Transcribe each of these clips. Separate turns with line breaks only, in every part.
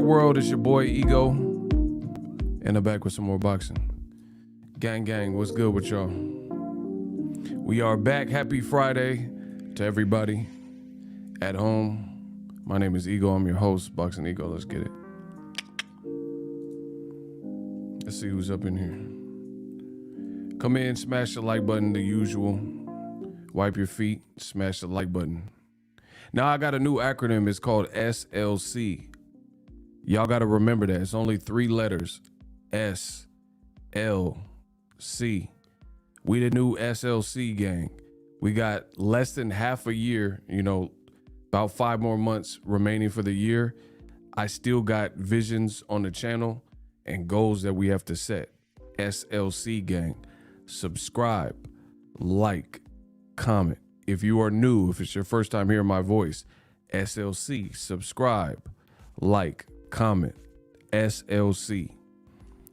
Fight World, it's your boy Ego, and I'm back with some more boxing. Gang, what's good with y'all? We are back. Happy Friday to everybody at home. My name is Ego. I'm your host, Boxing Ego. Let's get it. Let's see who's up in here. Come in, smash the like button, the usual. Wipe your feet, smash the like button. Now I got a new acronym. It's called SLC. Y'all got to remember that. It's only 3 letters. SLC. We the new SLC gang. We got less than half a year, about 5 more months remaining for the year. I still got visions on the channel and goals that we have to set. SLC gang. Subscribe, like, comment. If you are new, if it's your first time hearing my voice, SLC, subscribe, like, comment, SLC.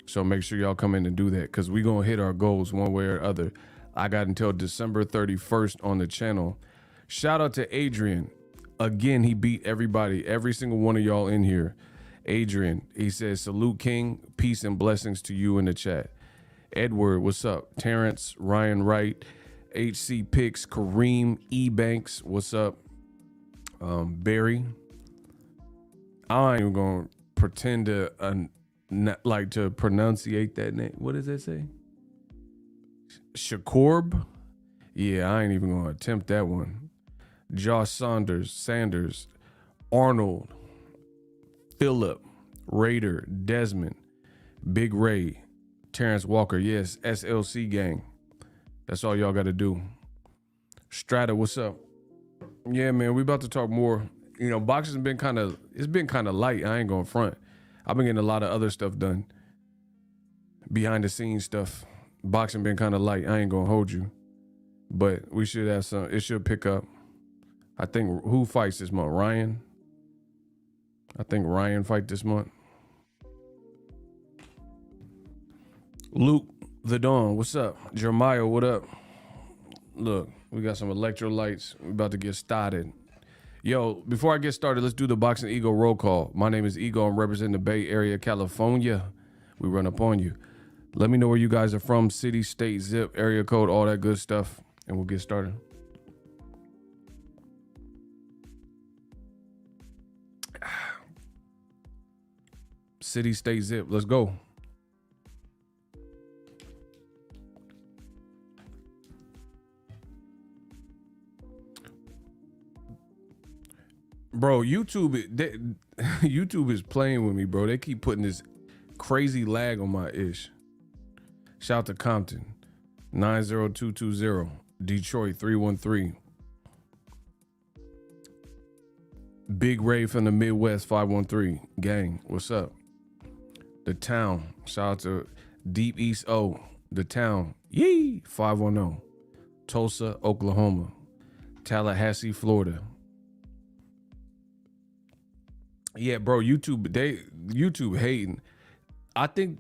So make sure y'all come in and do that because we're going to hit our goals one way or other. I got until December 31st on the channel. Shout out to Adrian. Again, he beat everybody, every single one of y'all in here. Adrian, he says, salute King, peace and blessings to you in the chat. Edward, what's up? Terrence, Ryan Wright, HC Picks, Kareem, E Banks, what's up? Barry. I ain't even gonna pretend to to pronunciate that name. What does that say? Shakur? Yeah, I ain't even gonna attempt that one. Josh Sanders, Arnold, Phillip, Raider, Desmond, Big Ray, Terrence Walker. Yes, SLC gang. That's all y'all got to do. Strata, what's up? Yeah, man, we about to talk more. Boxing's been kind of light. I ain't going front. I've been getting a lot of other stuff done. Behind the scenes stuff. Boxing been kind of light. I ain't going to hold you. But we should have some. It should pick up. I think who fights this month? Ryan? I think Ryan fight this month. Luke the Dawn, what's up? Jeremiah, what up? Look, we got some electrolytes. We're about to get started. Yo, before I get started, let's do the Boxing Ego roll call. My name is Ego. I'm representing the Bay Area, California. We run up on you. Let me know where you guys are from. City, state, zip, area code, all that good stuff. And we'll get started. City, state, zip. Let's go. Bro, YouTube is playing with me, bro. They keep putting this crazy lag on my ish. Shout out to Compton, 90220, Detroit 313. Big Ray from the Midwest 513. Gang, what's up? The Town, shout out to Deep East O, The Town, yee, 510. Tulsa, Oklahoma. Tallahassee, Florida. Yeah, bro, YouTube hating. I think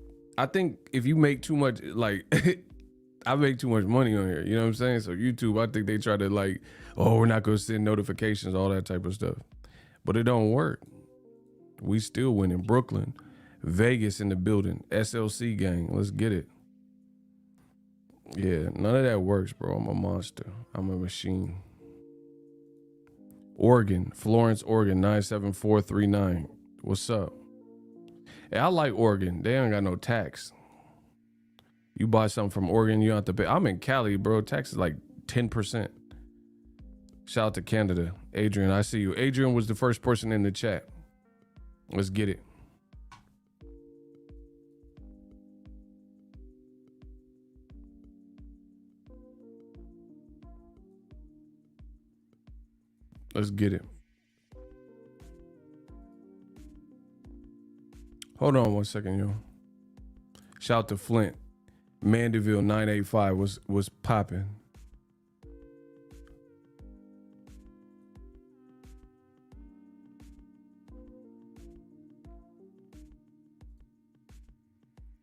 if you make too much, I make too much money on here. You know what I'm saying? So YouTube, I think they try to we're not gonna send notifications, all that type of stuff. But it don't work. We still win in Brooklyn. Vegas in the building. SLC gang, let's get it. Yeah, none of that works, bro. I'm a monster. I'm a machine. Oregon, Florence, Oregon, 97439. What's up? Hey, I like Oregon. They ain't got no tax. You buy something from Oregon, you don't have to pay. I'm in Cali, bro. Tax is like 10%. Shout out to Canada. Adrian, I see you. Adrian was the first person in the chat. Let's get it. Let's get it. Hold on 1 second, yo. Shout out to Flint. Mandeville 985 was popping.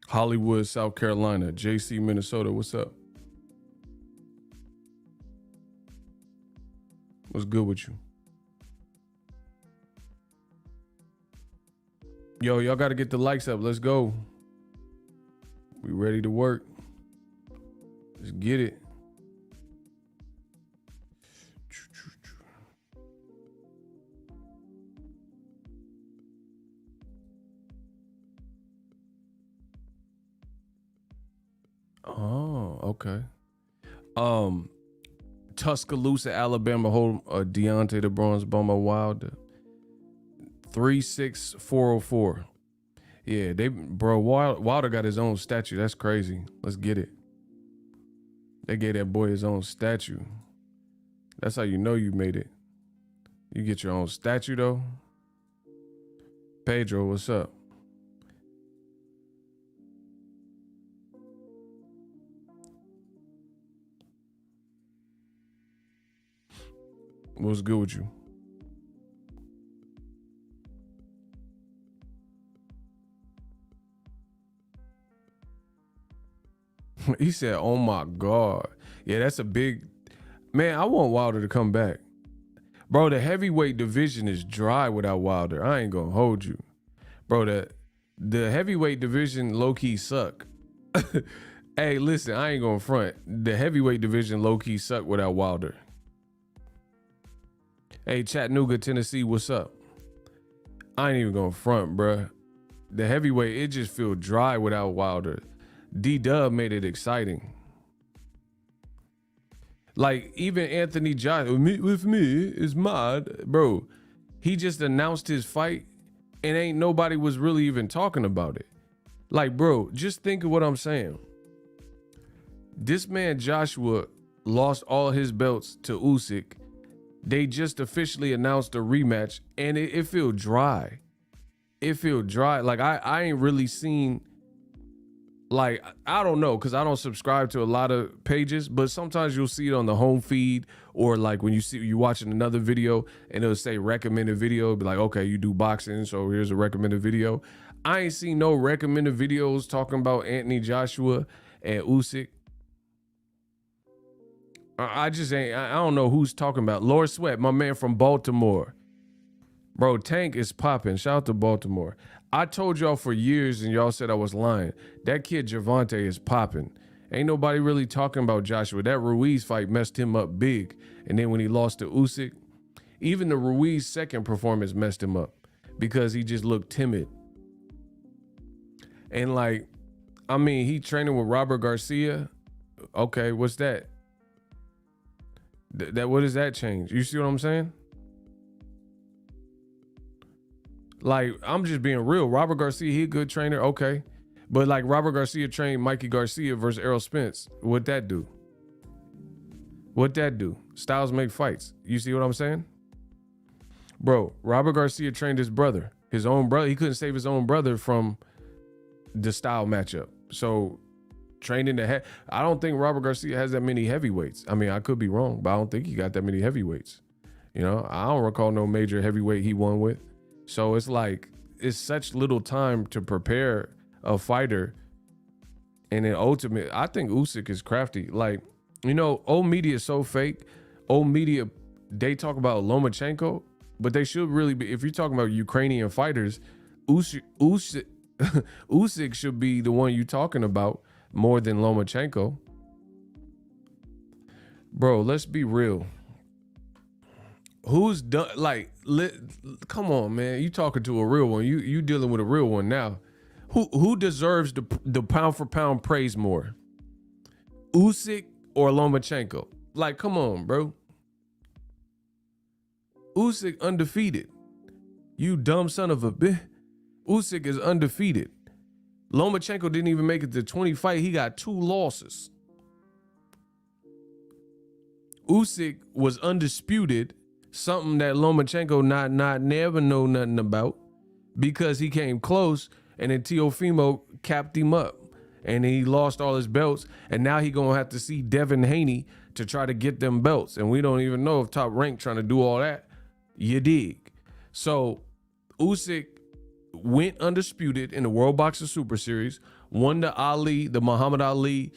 Hollywood, South Carolina. JC, Minnesota. What's up? What's good with you? Yo, y'all got to get the likes up. Let's go. We ready to work. Let's get it. Oh, okay. Tuscaloosa, Alabama, hold Deontay the Bronze Bomber Wilder. 36404. Yeah, Wilder got his own statue. That's crazy. Let's get it. They gave that boy his own statue. That's how you know you made it. You get your own statue though. Pedro, what's up? What's good with you? He said, oh my God. Yeah, that's a big... Man, I want Wilder to come back. Bro, the heavyweight division is dry without Wilder. I ain't gonna hold you. Bro, the heavyweight division low-key suck. Hey, listen, I ain't gonna front. The heavyweight division low-key suck without Wilder. Hey, Chattanooga, Tennessee, what's up? I ain't even gonna front, bruh. The heavyweight, it just feel dry without Wilder. D-Dub made it exciting. Like, even Anthony Joshua, meet with me is mad. Bro, he just announced his fight and ain't nobody was really even talking about it. Like, bro, just think of what I'm saying. This man Joshua lost all his belts to Usyk. They just officially announced a rematch and it feel dry. It feel dry. Like, I ain't really seen... Like, I don't know, because I don't subscribe to a lot of pages, but sometimes you'll see it on the home feed, or like when you watching another video and it'll say recommended video, be like, okay, you do boxing, so here's a recommended video. I ain't seen no recommended videos talking about Anthony Joshua and Usyk. I just ain't, I don't know who's talking about. Lord Sweat, my man from Baltimore. Bro, Tank is popping. Shout out to Baltimore. I told y'all for years and y'all said I was lying. That kid Gervonta is popping. Ain't nobody really talking about Joshua. That Ruiz fight messed him up big. And then when he lost to Usyk, even the Ruiz second performance messed him up because he just looked timid. And like, I mean, he training with Robert Garcia. Okay, what's that? What does that change? You see what I'm saying? Like, I'm just being real. Robert Garcia, he a good trainer, okay. But like Robert Garcia trained Mikey Garcia versus Errol Spence. What'd that do? What'd that do? Styles make fights. You see what I'm saying? Bro, Robert Garcia trained his brother. His own brother. He couldn't save his own brother from the style matchup. So training I don't think Robert Garcia has that many heavyweights. I mean, I could be wrong, but I don't think he got that many heavyweights. You know, I don't recall no major heavyweight he won with. So it's like, it's such little time to prepare a fighter. And then ultimately, I think Usyk is crafty. Like, you know, old media is so fake. Old media, they talk about Lomachenko, but they should really be, if you're talking about Ukrainian fighters, Usyk should be the one you're talking about more than Lomachenko. Bro, let's be real. Who's done, like, come on, man. You talking to a real one. You dealing with a real one now. Who deserves the pound for pound praise more? Usyk or Lomachenko? Like, come on, bro. Usyk undefeated. You dumb son of a bitch. Usyk is undefeated. Lomachenko didn't even make it to 20 fight. He got 2 losses. Usyk was undisputed. Something that Lomachenko not never know nothing about, because he came close and then Teofimo capped him up and he lost all his belts, and now he gonna have to see Devin Haney to try to get them belts, and we don't even know if Top Rank trying to do all that. You dig? So Usyk went undisputed in the World Boxing Super Series, won the Muhammad Ali.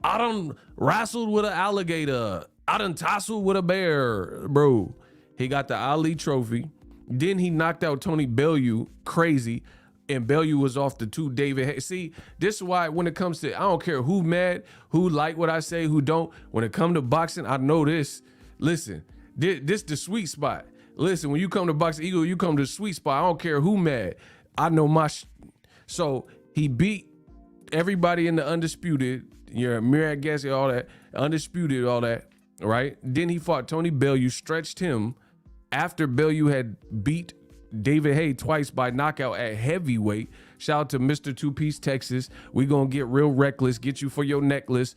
I done wrestled with an alligator. I done tussled with a bear, bro. He got the Ali trophy. Then he knocked out Tony Bellew, crazy. and Bellew was off the 2 David Hay. See, this is why when it comes to, I don't care who mad, who like what I say, who don't. When it come to boxing, I know this. Listen, this the sweet spot. Listen, when you come to Boxing Eagle, you come to the sweet spot. I don't care who mad. I know my So he beat everybody in the Undisputed, your Mirad Gassi, all that, Undisputed, all that, right? Then he fought Tony Bellew, stretched him after Bellew had beat David Hay twice by knockout at heavyweight. Shout out to Mr. Two Piece Texas. We gonna get real reckless, get you for your necklace.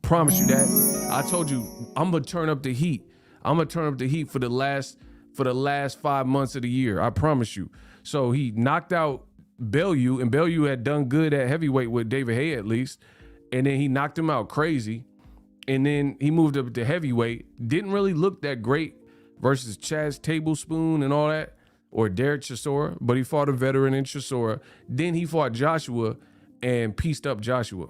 Promise you that. I told you, I'm gonna turn up the heat. I'm gonna turn up the heat for the last 5 months of the year. I promise you. So he knocked out Bellew, and Bellew had done good at heavyweight with David Hay at least. And then he knocked him out crazy. And then he moved up to heavyweight. Didn't really look that great versus Chaz Tablespoon and all that, or Derek Chisora, but he fought a veteran in Chisora. Then he fought Joshua and pieced up Joshua.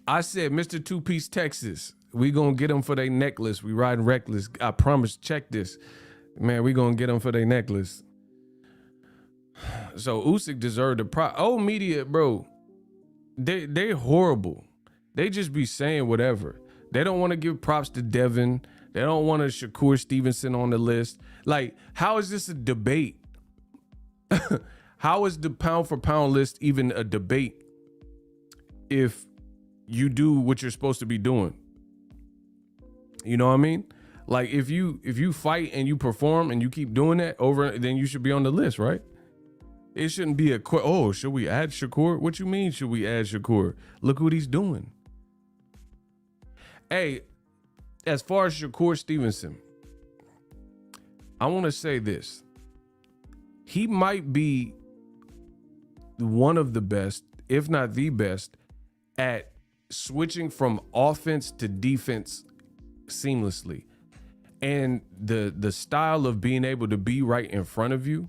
I said, Mr. Two Piece Texas, we gonna get him for their necklace. We riding reckless. I promise, check this. Man, we gonna get him for their necklace. So Usyk deserved the old media, bro. They horrible. They just be saying whatever. They don't want to give props to Devin. They don't want a Shakur Stevenson on the list. Like, how is this a debate? How is the pound for pound list even a debate if you do what you're supposed to be doing? You know what I mean? Like, if you fight and you perform and you keep doing that over, then you should be on the list, right? It shouldn't be oh, should we add Shakur? What you mean, should we add Shakur? Look what he's doing. Hey, as far as Shakur Stevenson, I want to say this. He might be one of the best, if not the best, at switching from offense to defense seamlessly. And the style of being able to be right in front of you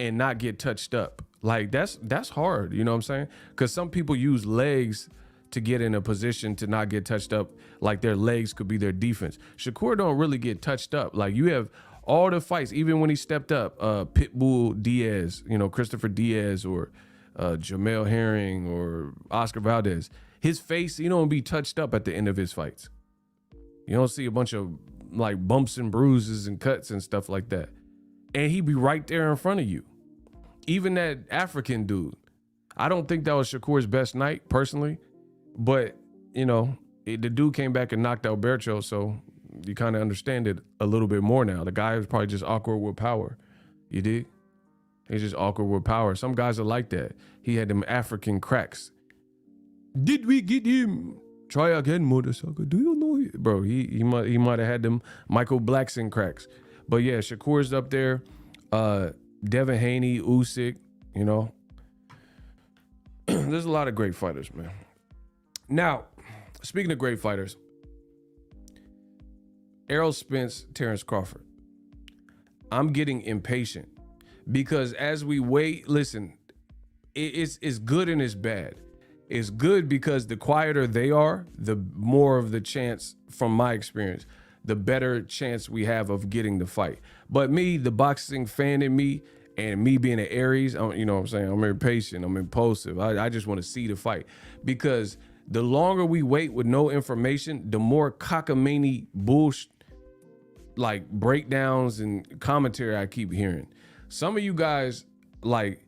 and not get touched up. Like, that's hard, you know what I'm saying? Because some people use legs to get in a position to not get touched up, like their legs could be their defense. Shakur don't really get touched up. Like, you have all the fights, even when he stepped up, Pitbull Diaz, you know, Christopher Diaz, or Jamel Herring, or Oscar Valdez. His face, you don't be touched up at the end of his fights. You don't see a bunch of like bumps and bruises and cuts and stuff like that. And he be right there in front of you. Even that African dude, I don't think that was Shakur's best night personally, but you know, the dude came back and knocked out Bercho, so you kind of understand it a little bit more now. The guy was probably just awkward with power. You dig? He's just awkward with power. Some guys are like that. He had them African cracks. Did we get him? Try again, motherfucker. Do you know it? Bro, he might have had them Michael Blackson cracks. But yeah, Shakur's up there. Devin Haney, Usyk, you know. There's a lot of great fighters, man. Now, speaking of great fighters, Errol Spence, Terrence Crawford. I'm getting impatient because as we wait, listen, it's good and it's bad. It's good because the quieter they are, the more of the chance, from my experience, the better chance we have of getting the fight. But me, the boxing fan in me, and me being an Aries, you know what I'm saying? I'm impatient, I'm impulsive. I just want to see the fight. Because the longer we wait with no information, the more cockamamie bullshit, like breakdowns and commentary I keep hearing. Some of you guys, like,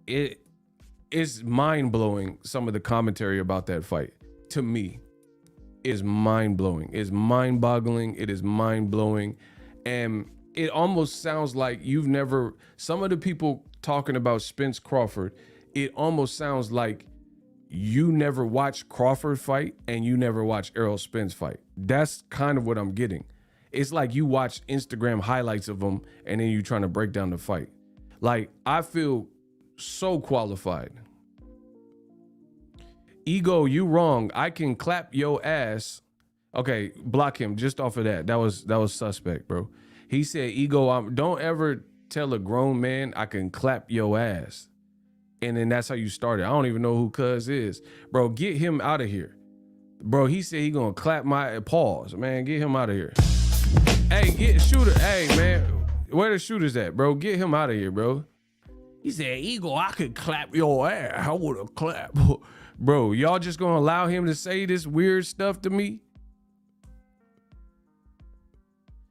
it's mind-blowing, some of the commentary about that fight. To me, is mind-blowing. It's mind-boggling. It is mind-blowing. And it almost sounds like you've never, some of the people talking about Spence Crawford, it almost sounds like you never watched Crawford fight and you never watched Errol Spence fight. That's kind of what I'm getting. It's like you watch Instagram highlights of them and then you trying to break down the fight. Like, I feel so qualified. Ego, you wrong. I can clap your ass. Okay, block him just off of that. That was suspect, bro. He said, Ego, don't ever tell a grown man I can clap your ass. And then that's how you started. I don't even know who Cuz is. Bro, get him out of here. Bro, he said he gonna clap my paws. Man, get him out of here. Hey, get shooter. Hey, man, where the shooters at, bro? Get him out of here, bro. He said, Eagle, I could clap your ass. I would have clapped. Bro, y'all just gonna allow him to say this weird stuff to me?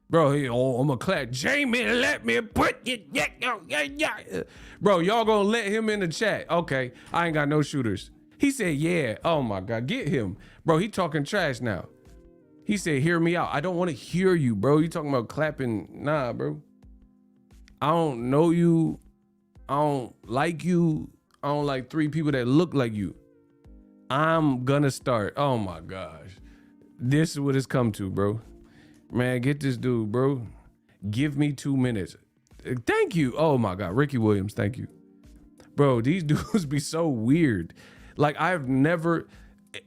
Bro, I'm gonna clap. Jamie, let me put you. Yeah. Bro, y'all gonna let him in the chat. Okay, I ain't got no shooters. He said, yeah. Oh my God, get him. Bro, he talking trash now. He said, hear me out. I don't want to hear you, bro. You talking about clapping. Nah, bro. I don't know you. I don't like you. I don't like 3 people that look like you. I'm gonna start. Oh my gosh. This is what it's come to, bro. Man, get this dude, bro. Give me 2 minutes. Thank you. Oh my God. Ricky Williams, thank you. Bro, these dudes be so weird. Like, I've never,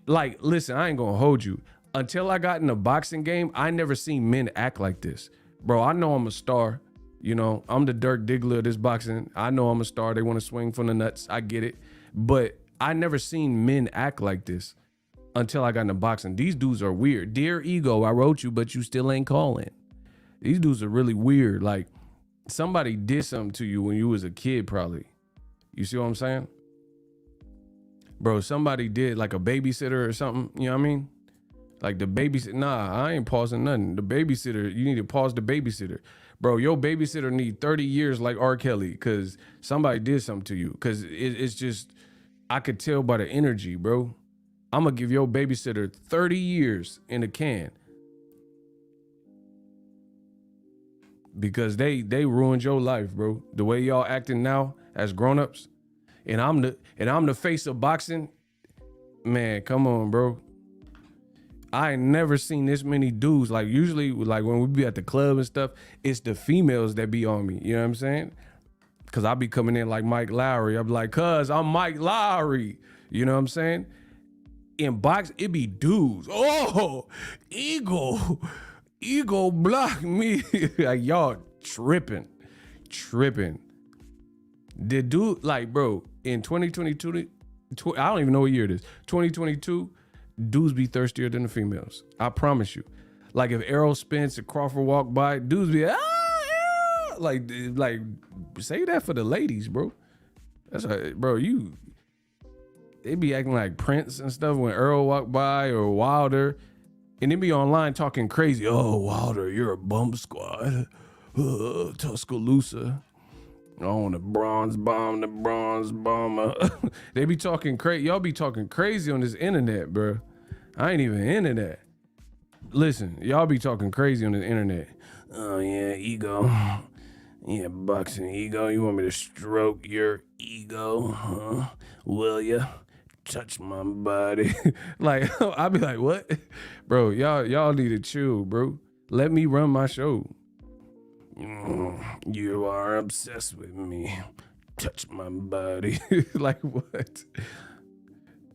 like, listen, I ain't gonna hold you. Until I got in a boxing game, I never seen men act like this. Bro, I know I'm a star. You know, I'm the Dirk Diggler of this boxing. I know I'm a star. They want to swing from the nuts. I get it. But I never seen men act like this until I got into boxing. These dudes are weird. Dear Ego, I wrote you, but you still ain't calling. These dudes are really weird. Like, somebody did something to you when you was a kid, probably. You see what I'm saying? Bro, somebody did, like a babysitter or something. You know what I mean? Like the babysitter. Nah, I ain't pausing nothing. The babysitter, you need to pause the babysitter. Bro, your babysitter need 30 years like R. Kelly because somebody did something to you. Because it's just, I could tell by the energy, bro. I'm going to give your babysitter 30 years in a can. Because they ruined your life, bro. The way y'all acting now as grown-ups. And I'm the face of boxing. Man, come on, bro. I ain't never seen this many dudes. Like, usually, like when we be at the club and stuff, it's the females that be on me. You know what I'm saying? Because I be coming in like Mike Lowry. I be like, cuz I'm Mike Lowry. You know what I'm saying? In box, it be dudes. Oh, Ego block me. Like, y'all tripping. The dude, like, bro, in 2022, I don't even know what year it is. 2022, dudes be thirstier than the females. I promise you. Like, if Errol Spence and Crawford walk by, dudes be yeah. Like say that for the ladies, bro. That's right, bro. They be acting like Prince and stuff when Earl walk by or Wilder, and they be online talking crazy. Oh, Wilder, you're a bump squad. Tuscaloosa. Oh, the bronze bomber. They be talking crazy. Y'all be talking crazy on this internet, bro. I ain't even into that. Listen, y'all be talking crazy on the internet. Oh, yeah, Ego. Yeah, boxing Ego. You want me to stroke your ego, huh? Will ya? Touch my body. Like, I'll be like, what? Bro, y'all need to chill, bro. Let me run my show. You are obsessed with me. Touch my body. Like, what?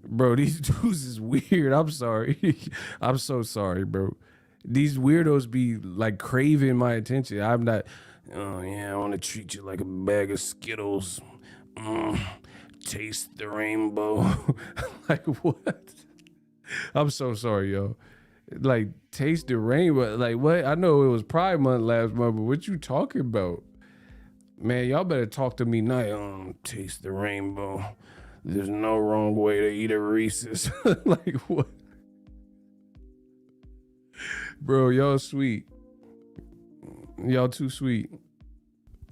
Bro, these dudes is weird. I'm sorry. I'm so sorry, bro. These weirdos be like craving my attention. I'm not, oh yeah, I want to treat you like a bag of Skittles. Taste the rainbow. Like, what? I'm so sorry, yo. Like, taste the rainbow. Like, what? I know it was Pride Month last month, but what you talking about? Man, y'all better talk to me now. Taste the rainbow. There's no wrong way to eat a Reese's. Like, what? Bro, y'all sweet. Y'all too sweet.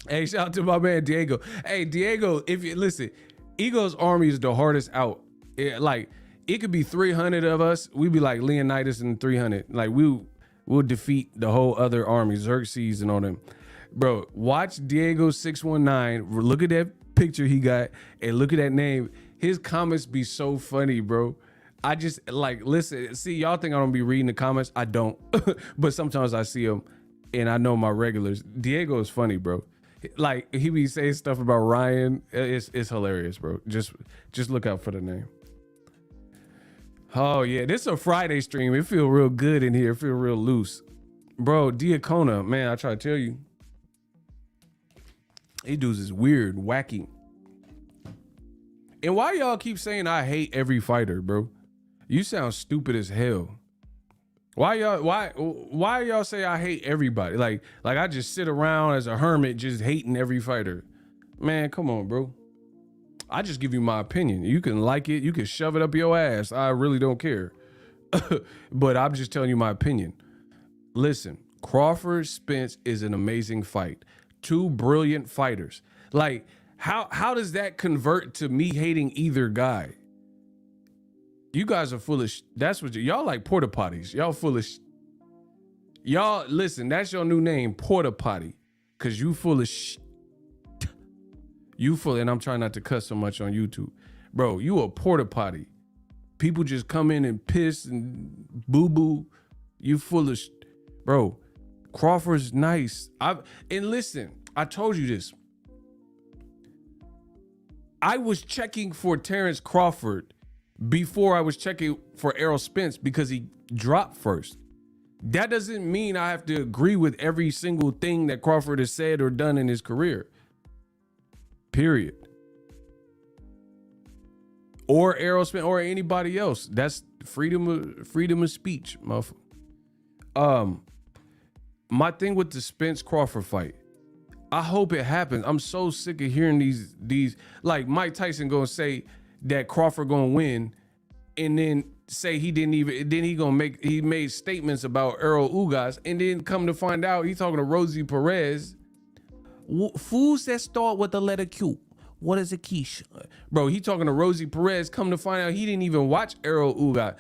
Hey, shout out to my man Diego. Hey, Diego, if you listen, Ego's army is the hardest out. It could be 300 of us. We'd be like Leonidas and 300. Like, we'll defeat the whole other army, Xerxes and all them. Bro, watch Diego 619. Look at that picture he got and look at that name. His comments be so funny, bro. I just like, listen, see, y'all think I don't be reading the comments. I don't, but sometimes I see them and I know my regulars. Diego is funny, bro. Like, he be saying stuff about Ryan. It's hilarious, bro. Just look out for the name. Oh yeah, this is a Friday stream. It feel real good in here. It feel real loose. Bro, Diacona, man, I try to tell you. These dudes is weird, wacky. And why y'all keep saying I hate every fighter, bro? You sound stupid as hell. Why y'all say I hate everybody? Like I just sit around as a hermit just hating every fighter. Man, come on, bro. I just give you my opinion. You can like it. You can shove it up your ass. I really don't care. But I'm just telling you my opinion. Listen, Crawford Spence is an amazing fight. Two brilliant fighters. Like, how does that convert to me hating either guy? You guys are full of that's what y'all like, porta potties. Y'all full of y'all listen, that's your new name, porta potty. Cause you full of you full, and I'm trying not to cuss so much on YouTube. Bro, you a porta potty. People just come in and piss and boo-boo. You full of bro. Crawford's nice. And listen, I told you this. I was checking for Terrence Crawford before I was checking for Errol Spence because he dropped first. That doesn't mean I have to agree with every single thing that Crawford has said or done in his career. Period. Or Errol Spence or anybody else. That's freedom of speech, motherfucker. My thing with the Spence Crawford fight, I hope it happens. I'm so sick of hearing these like Mike Tyson gonna say that Crawford gonna win, and then say he didn't even. Then he made statements about Errol Ugas, and then come to find out he's talking to Rosie Perez. Fools that start with the letter Q. What is a quiche? Bro, he talking to Rosie Perez. Come to find out he didn't even watch Errol Ugas.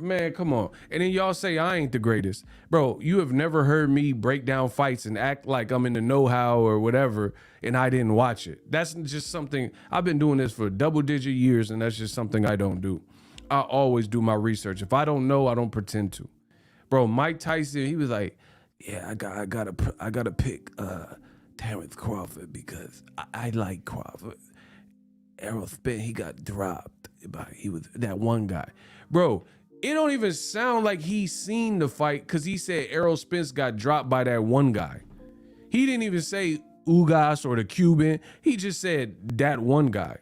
Man, come on. And then y'all say I ain't the greatest. Bro, you have never heard me break down fights and act like I'm in the know-how or whatever, and I didn't watch it. That's just something, I've been doing this for double-digit years, and that's just something I don't do. I always do my research. If I don't know, I don't pretend to. Bro, Mike Tyson, he was like, yeah, I gotta pick Terrence Crawford because I like Crawford. Errol Spence, he got dropped he was that one guy. Bro, it don't even sound like he seen the fight because he said Errol Spence got dropped by that one guy. He didn't even say Ugas or the Cuban. He just said that one guy.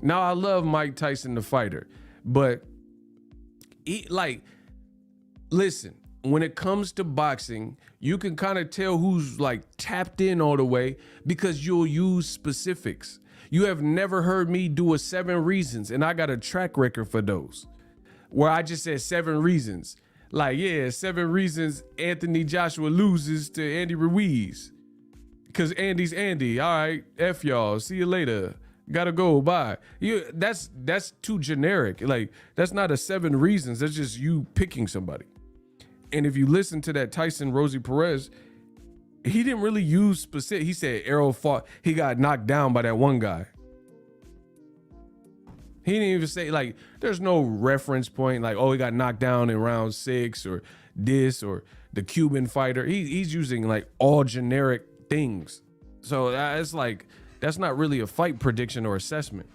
Now, I love Mike Tyson, the fighter, but listen, when it comes to boxing, you can kind of tell who's like tapped in all the way because you'll use specifics. You have never heard me do a 7 reasons, and I got a track record for those where I just said 7 reasons. Like, yeah, 7 reasons Anthony Joshua loses to Andy Ruiz. Because Andy's Andy. All right, F y'all. See you later. Gotta go. Bye. That's too generic. Like, that's not a 7 reasons. That's just you picking somebody. And if you listen to that Tyson Rosie Perez, he didn't really use specific. He said Errol fought, he got knocked down by that one guy. He didn't even say, like, there's no reference point, like, oh, he got knocked down in round 6 or this or the Cuban fighter. He's using like all generic things. So that's like, that's not really a fight prediction or assessment.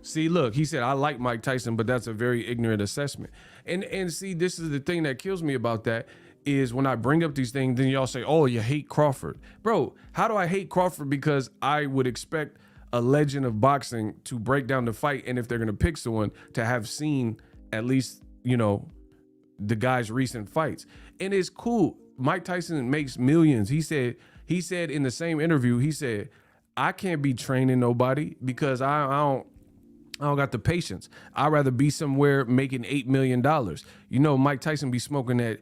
See, look, he said, I like Mike Tyson, but that's a very ignorant assessment. And see, this is the thing that kills me about that is when I bring up these things, then y'all say, oh, you hate Crawford. Bro, how do I hate Crawford? Because I would expect a legend of boxing to break down the fight, and if they're going to pick someone, to have seen at least, you know, the guy's recent fights. And it's cool. Mike Tyson makes millions. He said in the same interview, he said, I can't be training nobody because I don't got the patience. I'd rather be somewhere making $8 million. You know, Mike Tyson be smoking that.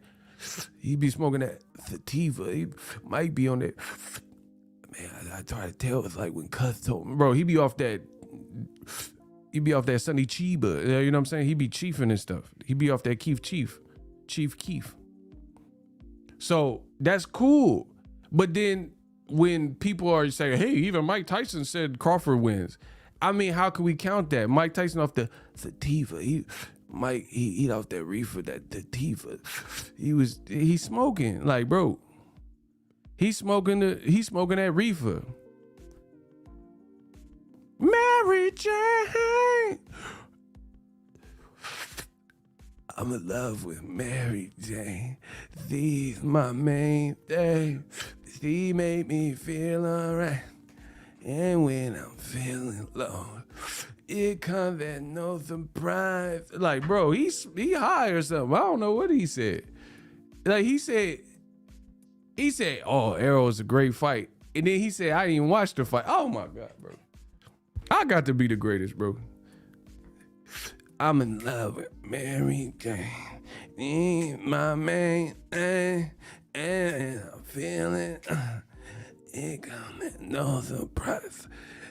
He be smoking that sativa. He might be on that. Man, I try to tell. It's like when Cuz told me, bro, he be off that. He be off that Sonny Chiba. You know what I'm saying? He be chiefing and stuff. He be off that Chief Keef. So that's cool. But then when people are saying, hey, even Mike Tyson said Crawford wins. I mean, how can we count that? Mike Tyson off the sativa. He off that reefer, that sativa. He's smoking. Like, bro, he's smoking that reefer. Mary Jane. I'm in love with Mary Jane. She's my main thing. She made me feel alright. And when I'm feeling low, it comes at no surprise. Like, bro, he high or something. I don't know what he said. Like, he said, oh, Errol is a great fight. And then he said, I didn't even watch the fight. Oh my God, bro. I got to be the greatest, bro. I'm in love with Mary Jane, my man, and I'm feeling it coming, no surprise.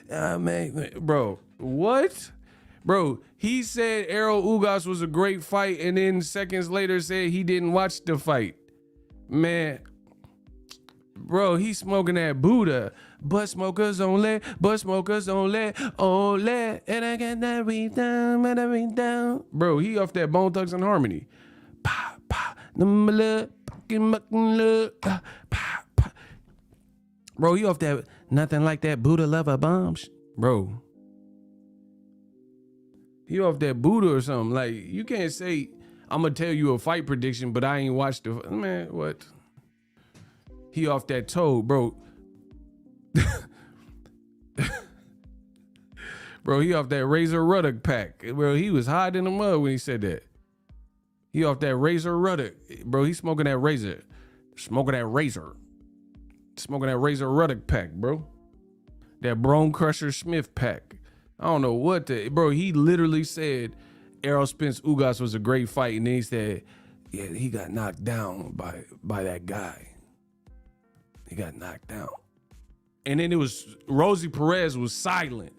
Bro, what? Bro, he said Errol Ugas was a great fight, and then seconds later said he didn't watch the fight. Man, bro, he's smoking that Buddha. But smokers only, only. And I got that weed down. Bro, he off that Bone Thugs and Harmony. Pa, pa, bro, he off that nothing like that Buddha lover bombs. Bro. He off that Buddha or something. Like, you can't say, I'm going to tell you a fight prediction, but I ain't watched the, man, what? He off that Toad, bro. Bro, he off that Razor Ruddock pack. Bro, he was hiding in the mud when he said that. He off that Razor Ruddock. Bro, he smoking that Razor. Smoking that Razor Ruddock pack, bro. That Bone Crusher Smith pack. I don't know what the, bro, he literally said Errol Spence Ugas was a great fight, and then he said, yeah, he got knocked down by that guy. He got knocked down. And then it was, Rosie Perez was silent.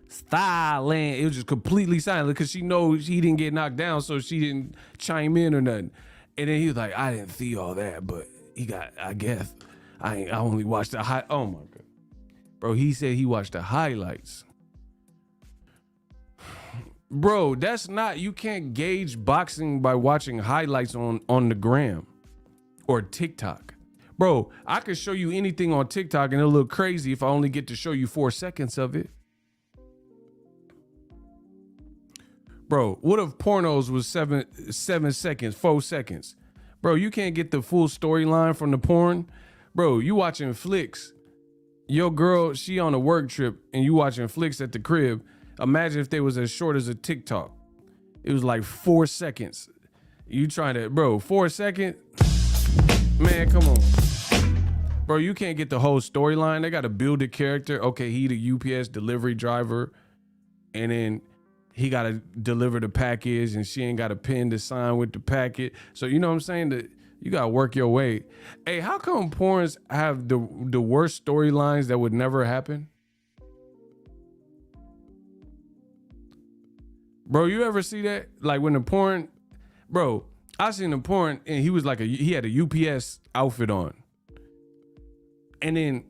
It was just completely silent because she knows he didn't get knocked down, so she didn't chime in or nothing. And then he was like, I didn't see all that, but he got, I guess, I only watched the high. Oh my God. Bro, he said he watched the highlights. Bro, that's not, you can't gauge boxing by watching highlights on the gram or TikTok. Bro, I could show you anything on TikTok and it'll look crazy if I only get to show you 4 seconds of it. Bro, what if pornos was 7 seconds, 4 seconds? Bro, you can't get the full storyline from the porn. Bro, you watching flicks. Your girl, she on a work trip and you watching flicks at the crib. Imagine if they was as short as a TikTok. It was like 4 seconds. You trying to, bro, 4 seconds? Man, come on. Bro, you can't get the whole storyline. They got to build a character. Okay, he the UPS delivery driver. And then he got to deliver the package and she ain't got a pen to sign with the packet. So, you know what I'm saying? That you got to work your way. Hey, how come porns have the worst storylines that would never happen? Bro, you ever see that? Like when the porn, bro, I seen the porn and he was like he had a UPS outfit on. And then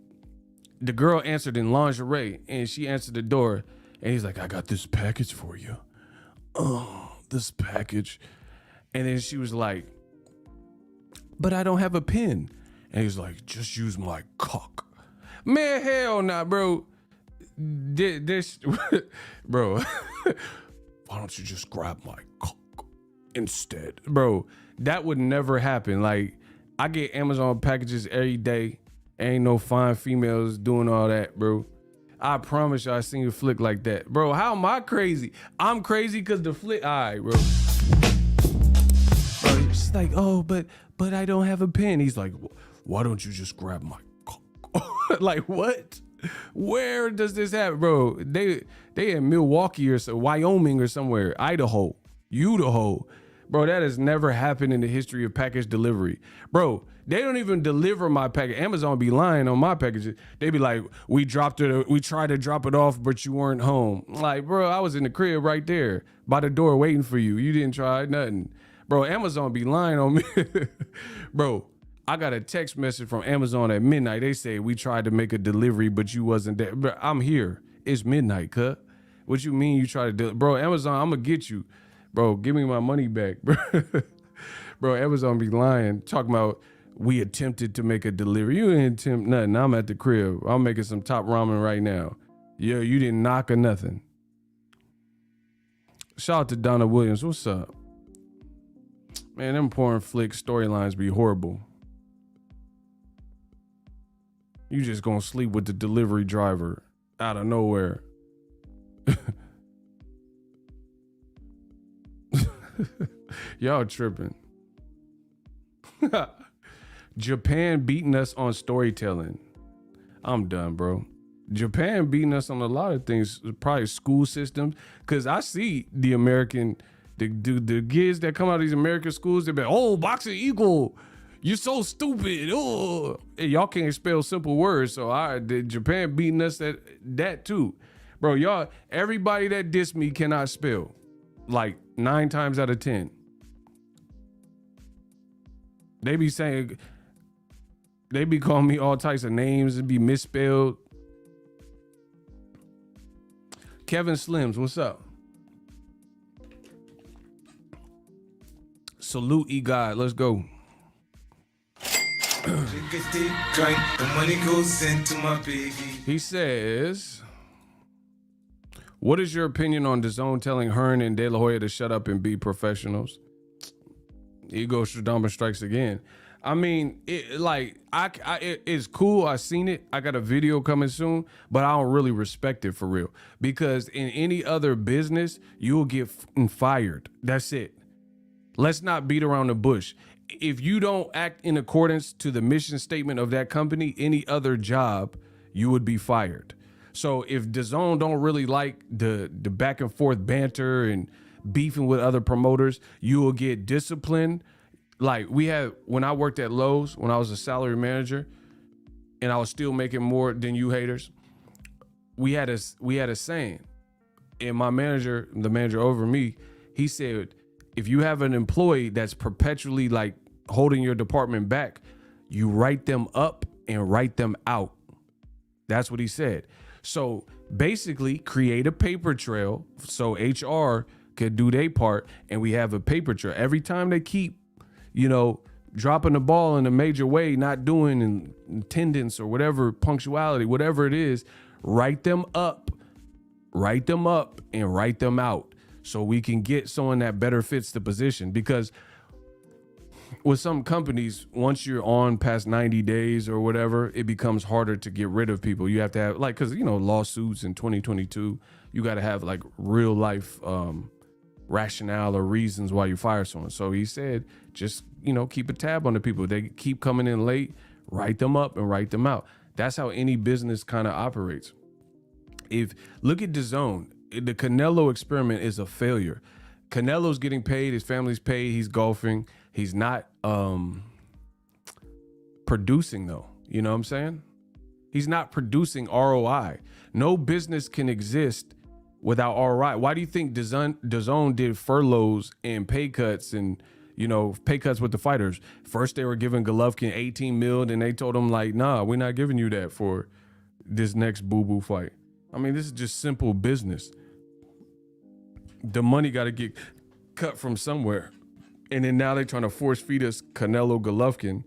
the girl answered in lingerie and she answered the door and he's like, I got this package for you. Oh, this package. And then she was like, but I don't have a pen. And he's like, just use my cock. Man, hell nah, bro. This, bro. Why don't you just grab my cock instead? Bro, that would never happen. Like, I get Amazon packages every day. Ain't no fine females doing all that, bro. I promise you I seen a flick like that. Bro, how am I crazy? I'm crazy because the flick, all right, bro. Bro, she's like, oh, but I don't have a pen. He's like, why don't you just grab my cock? Like, what? Where does this happen, bro? They in Milwaukee or so, Wyoming or somewhere, Idaho, Bro, that has never happened in the history of package delivery. Bro, they don't even deliver my package. Amazon be lying on my packages. They be like, we tried to drop it off, but you weren't home. Like, bro, I was in the crib right there by the door waiting for you. You didn't try nothing. Bro, Amazon be lying on me. Bro, I got a text message from Amazon at midnight. They say, we tried to make a delivery, but you wasn't there. Bro, I'm here. It's midnight, cut. What you mean you try to bro, Amazon, I'm gonna get you. Bro, give me my money back, bro. Bro, Amazon be lying, talking about we attempted to make a delivery. You didn't attempt nothing. I'm at the crib. I'm making some top ramen right now. Yeah, you didn't knock or nothing. Shout out to Donna Williams. What's up? Man, them porn flick storylines be horrible. You just gonna sleep with the delivery driver out of nowhere. Y'all tripping. Japan beating us on storytelling. I'm done, bro. Japan beating us on a lot of things, probably school systems. Because I see the American, the kids that come out of these American schools, they be like, oh, boxing equal. You're so stupid. Oh, y'all can't spell simple words. So Japan beating us at that too. Bro, y'all, everybody that dissed me cannot spell. Like 9 times out of 10. They be saying, they be calling me all types of names and be misspelled. Kevin Slims, what's up? Salute Ugas, let's go. He says, what is your opinion on DAZN telling Hearn and De La Hoya to shut up and be professionals? Ego Stradamus strikes again. I mean, it's cool. I seen it. I got a video coming soon, but I don't really respect it for real. Because in any other business, you will get fired. That's it. Let's not beat around the bush. If you don't act in accordance to the mission statement of that company, any other job, you would be fired. So if DAZN don't really like the back and forth banter and beefing with other promoters, you will get disciplined. Like when I worked at Lowe's, when I was a salary manager, and I was still making more than you haters, we had a saying. And my manager, the manager over me, he said, if you have an employee that's perpetually like holding your department back, you write them up and write them out. That's what he said. So basically create a paper trail so HR could do their part, and we have a paper trail. Every time they keep, dropping the ball in a major way, not doing in attendance or whatever, punctuality, whatever it is, write them up, and write them out so we can get someone that better fits the position. Because with some companies, once you're on past 90 days or whatever, it becomes harder to get rid of people. You have to have because lawsuits in 2022, you got to have like real life rationale or reasons why you fire someone. So he said, just keep a tab on the people. They keep coming in late, write them up and write them out. That's how any business kind of operates. Look at DAZN, the Canelo experiment is a failure. Canelo's getting paid, his family's paid, he's golfing. He's not producing though. You know what I'm saying? He's not producing ROI. No business can exist without ROI. Why do you think DAZN did furloughs and pay cuts and pay cuts with the fighters? First they were giving Golovkin 18 mil, and they told him like, nah, we're not giving you that for this next boo-boo fight. I mean, this is just simple business. The money got to get cut from somewhere. And then now they're trying to force feed us Canelo Golovkin.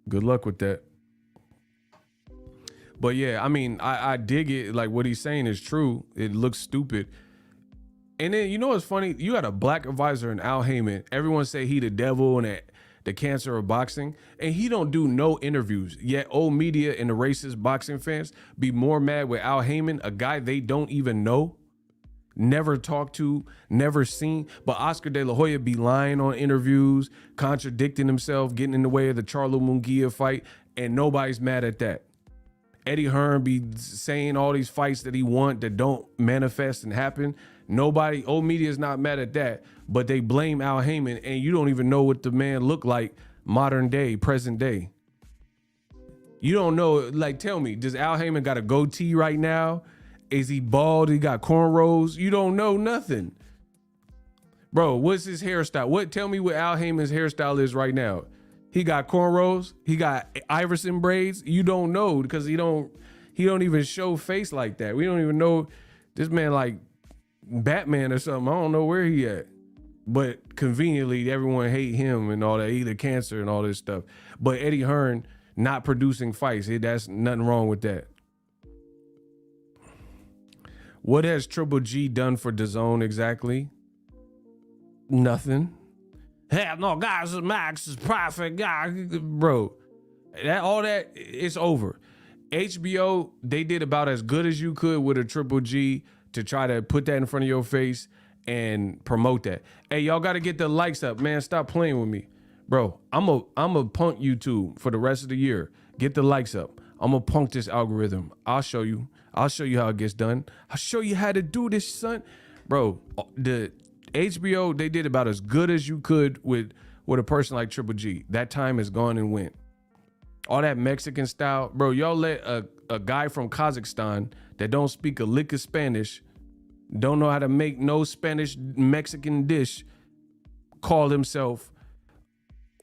Good luck with that. But yeah, I mean, I dig it. Like what he's saying is true. It looks stupid. And then, what's funny? You got a black advisor in Al Haymon. Everyone say he the devil and the cancer of boxing. And he don't do no interviews. Yet old media and the racist boxing fans be more mad with Al Haymon, a guy they don't even know, never talked to, never seen. But Oscar De La Hoya be lying on interviews, contradicting himself, getting in the way of the Charlo Munguia fight, and nobody's mad at that. Eddie Hearn be saying all these fights that he want that don't manifest and happen. Nobody, old media is not mad at that, but they blame Al Haymon, and you don't even know what the man look like modern day, present day. You don't know, like, tell me, does Al Haymon got a goatee right now? Is he bald? He got cornrows? You don't know nothing. Bro, what's his hairstyle? Tell me what Al Haymon's hairstyle is right now. He got cornrows. He got Iverson braids. You don't know because he don't even show face like that. We don't even know this man like Batman or something. I don't know where he at. But conveniently, everyone hate him and all that, either cancer and all this stuff. But Eddie Hearn not producing fights. That's nothing wrong with that. What has Triple G done for DAZN exactly? Nothing. Hell no, guys, Max is profit, guy, bro. All that it's over. HBO, they did about as good as you could with a Triple G to try to put that in front of your face and promote that. Hey, y'all got to get the likes up, man. Stop playing with me, bro. I'm a punk YouTube for the rest of the year. Get the likes up. I'm gonna punk this algorithm. I'll show you how it gets done. I'll show you how to do this, son. Bro, the HBO, they did about as good as you could with a person like Triple G. That time is gone and went. All that Mexican style, bro, y'all let a guy from Kazakhstan that don't speak a lick of Spanish, don't know how to make no Spanish Mexican dish, call himself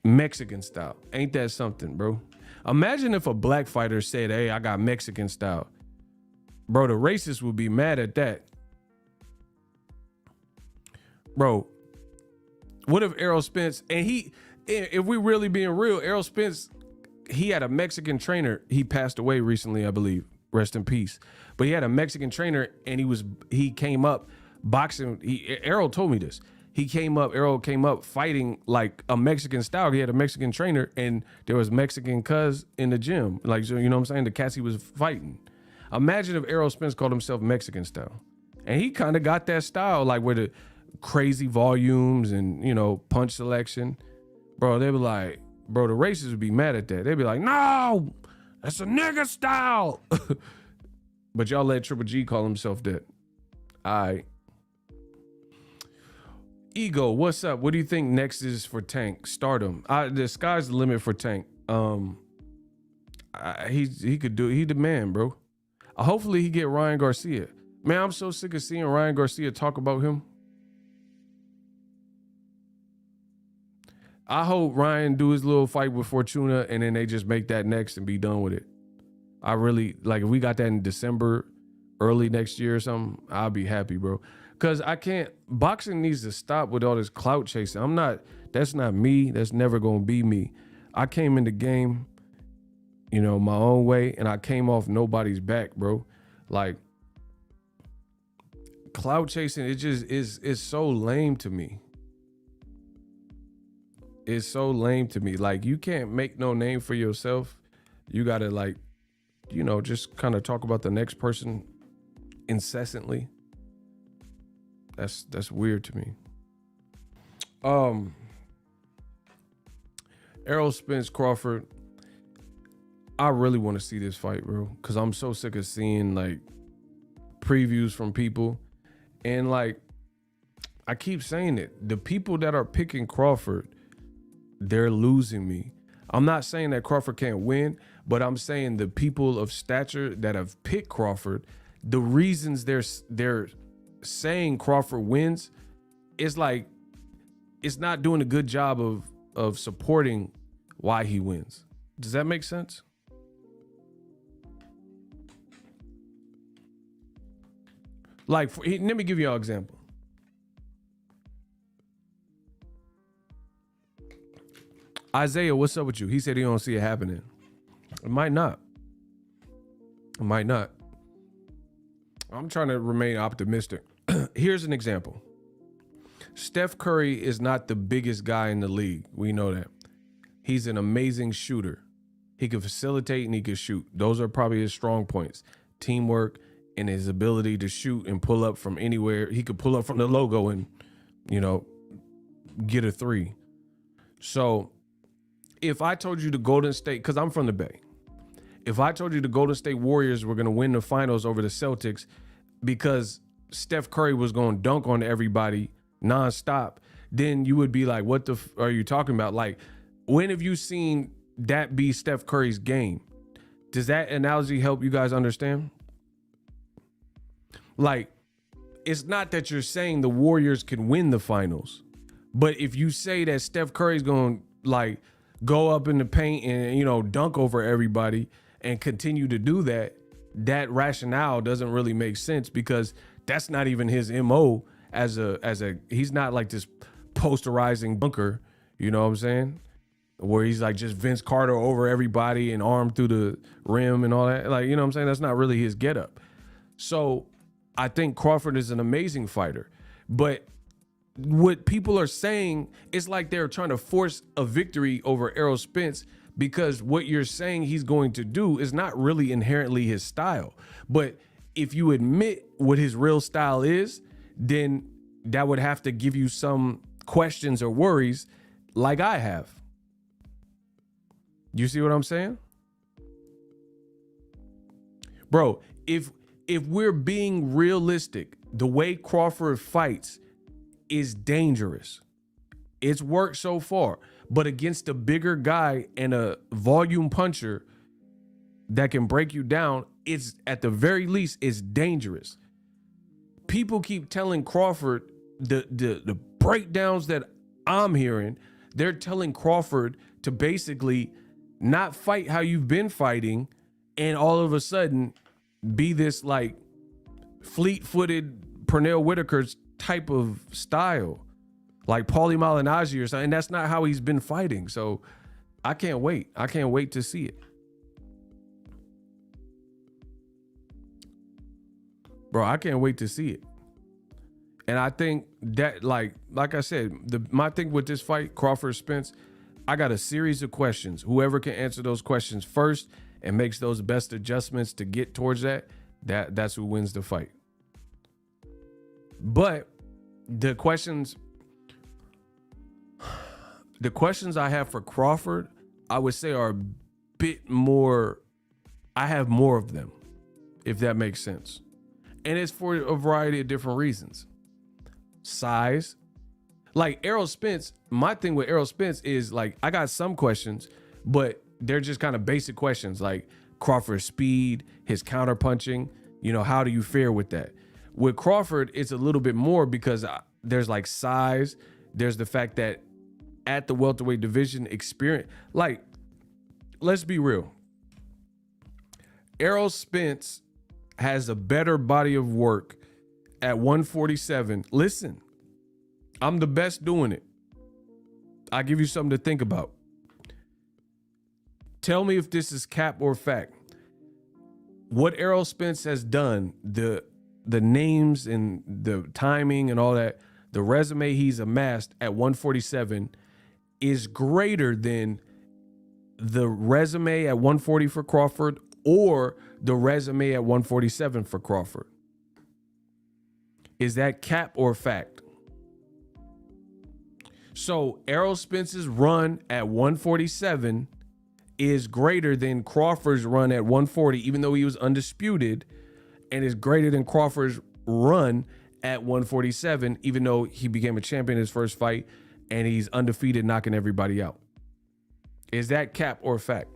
Mexican style. Ain't that something, bro? Imagine if a black fighter said, hey, I got Mexican style. Bro, the racists would be mad at that. Bro, what if Errol Spence, and if we really being real, Errol Spence, he had a Mexican trainer. He passed away recently, I believe. Rest in peace. But he had a Mexican trainer, and he came up boxing. Errol told me this. Errol came up fighting like a Mexican style. He had a Mexican trainer, and there was Mexican cuz in the gym. Like, you know what I'm saying? The cats he was fighting. Imagine if Errol Spence called himself Mexican style. And he kind of got that style, like with the crazy volumes and, you know, punch selection. Bro, they were like, bro, the racists would be mad at that. They'd be like, no, that's a nigga style. But y'all let Triple G call himself that. All right. Ego, what's up? What do you think next is for Tank? Stardom. The sky's the limit for Tank. He could do it. He the man, bro. Hopefully he get Ryan Garcia. Man, I'm so sick of seeing Ryan Garcia talk about him. I hope Ryan do his little fight with Fortuna and then they just make that next and be done with it. I really, like, if we got that in December, early next year or something, I'll be happy, bro. Because boxing needs to stop with all this clout chasing. That's not me. That's never going to be me. I came in the game, you know, my own way, and I came off nobody's back, bro. Like, clout chasing, it just is so lame to me. It's so lame to me. Like, you can't make no name for yourself. You got to, like, you know, just kind of talk about the next person incessantly. That's weird to me. Errol Spence, Crawford. I really want to see this fight, bro, because I'm so sick of seeing, like, previews from people. And, like, I keep saying it. The people that are picking Crawford, they're losing me. I'm not saying that Crawford can't win, but I'm saying the people of stature that have picked Crawford, the reasons they're saying Crawford wins, it's like, it's not doing a good job of supporting why he wins. Does that make sense? Like, let me give you an example. Isaiah, what's up with you? He said he don't see it happening. It might not. It might not. I'm trying to remain optimistic. Here's an example. Steph Curry is not the biggest guy in the league. We know that. He's an amazing shooter. He can facilitate and he can shoot. Those are probably his strong points. Teamwork and his ability to shoot and pull up from anywhere. He could pull up from the logo and, you know, get a three. So if I told you the Golden State, because I'm from the Bay, if I told you the Golden State Warriors were going to win the finals over the Celtics because Steph Curry was going to dunk on everybody nonstop, then you would be like, what the are you talking about? Like, when have you seen that be Steph Curry's game? Does that analogy help you guys understand? Like, it's not that you're saying the Warriors can win the finals, but if you say that Steph Curry's going to, like, go up in the paint and, you know, dunk over everybody and continue to do that, that rationale doesn't really make sense, because that's not even his MO as a he's not like this posterizing dunker, you know what I'm saying? Where he's like just Vince Carter over everybody and arm through the rim and all that. Like, you know what I'm saying? That's not really his getup. So I think Crawford is an amazing fighter, but what people are saying is like they're trying to force a victory over Errol Spence, because what you're saying he's going to do is not really inherently his style. But if you admit what his real style is, then that would have to give you some questions or worries like I have. You see what I'm saying? Bro, if we're being realistic, the way Crawford fights is dangerous. It's worked so far, but against a bigger guy and a volume puncher that can break you down, it's at the very least, it's dangerous. People keep telling Crawford the breakdowns that I'm hearing. They're telling Crawford to basically not fight how you've been fighting and all of a sudden be this like fleet-footed Pernell Whitaker's type of style, like Paulie Malignaggi or something. That's not how he's been fighting. So I can't wait. I can't wait to see it. Bro, I can't wait to see it. And I think that, like I said, my thing with this fight, Crawford Spence, I got a series of questions. Whoever can answer those questions first and makes those best adjustments to get towards that's who wins the fight. But the questions I have for Crawford, I would say are a bit more, I have more of them, if that makes sense. And it's for a variety of different reasons. Size. Like Errol Spence, my thing with Errol Spence is like, I got some questions, but they're just kind of basic questions like Crawford's speed, his counter punching, how do you fare with that? With Crawford, it's a little bit more because there's like size. There's the fact that at the welterweight division experience, like, let's be real. Errol Spence has a better body of work at 147. Listen, I'm the best doing it. I give you something to think about. Tell me if this is cap or fact. What Errol Spence has done, the names and the timing and all that, the resume he's amassed at 147 is greater than the resume at 140 for Crawford or the resume at 147 for Crawford. Is that cap or fact? So Errol Spence's run at 147 is greater than Crawford's run at 140, even though he was undisputed, and is greater than Crawford's run at 147, even though he became a champion in his first fight and he's undefeated, knocking everybody out. Is that cap or fact?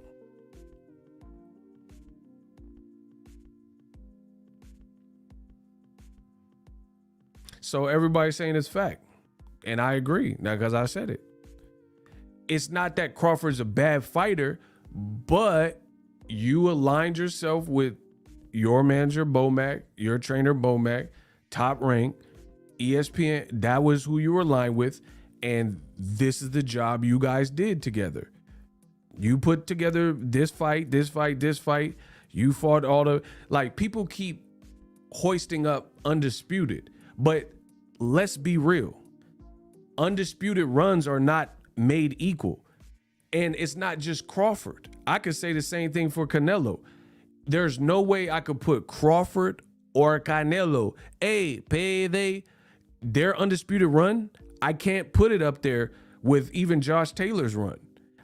So everybody's saying it's fact. And I agree, now because I said it. It's not that Crawford's a bad fighter, but you aligned yourself with your manager, Bomac, your trainer, Bomac, top rank, ESPN. That was who you were aligned with. And this is the job you guys did together. You put together this fight. You fought all the, like, people keep hoisting up Undisputed, but let's be real. Undisputed runs are not made equal. And it's not just Crawford. I could say the same thing for Canelo. There's no way I could put Crawford or Canelo, their undisputed run, I can't put it up there with even Josh Taylor's run.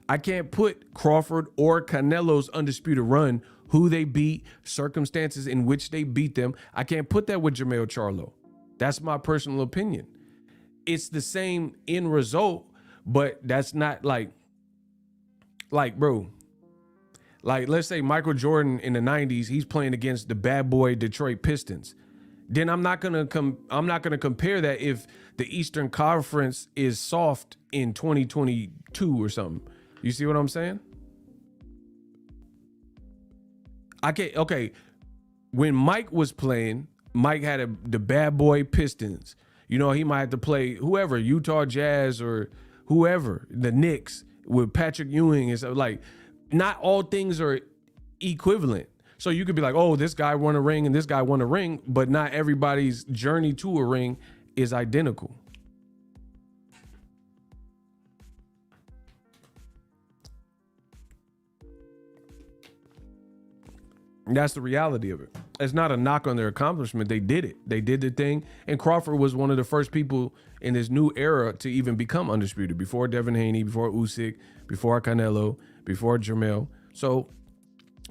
I can't put Crawford or Canelo's undisputed run, who they beat, circumstances in which they beat them. I can't put that with Jermell Charlo. That's my personal opinion. It's the same end result, but that's not like bro, like let's say Michael Jordan in the 90s, he's playing against the bad boy Detroit Pistons. Then I'm not gonna compare that if the Eastern Conference is soft in 2022 or something. You see what I'm saying? Okay. When Mike was playing, Mike had the bad boy Pistons. He might have to play whoever, Utah Jazz or whoever, the Knicks with Patrick Ewing and stuff. Like, not all things are equivalent. So you could be like, oh, this guy won a ring and this guy won a ring, but not everybody's journey to a ring is identical. That's the reality of it. It's not a knock on their accomplishment. They did it. They did the thing. And Crawford was one of the first people in this new era to even become undisputed. Before Devin Haney, before Usyk, before Canelo, before Jermell. So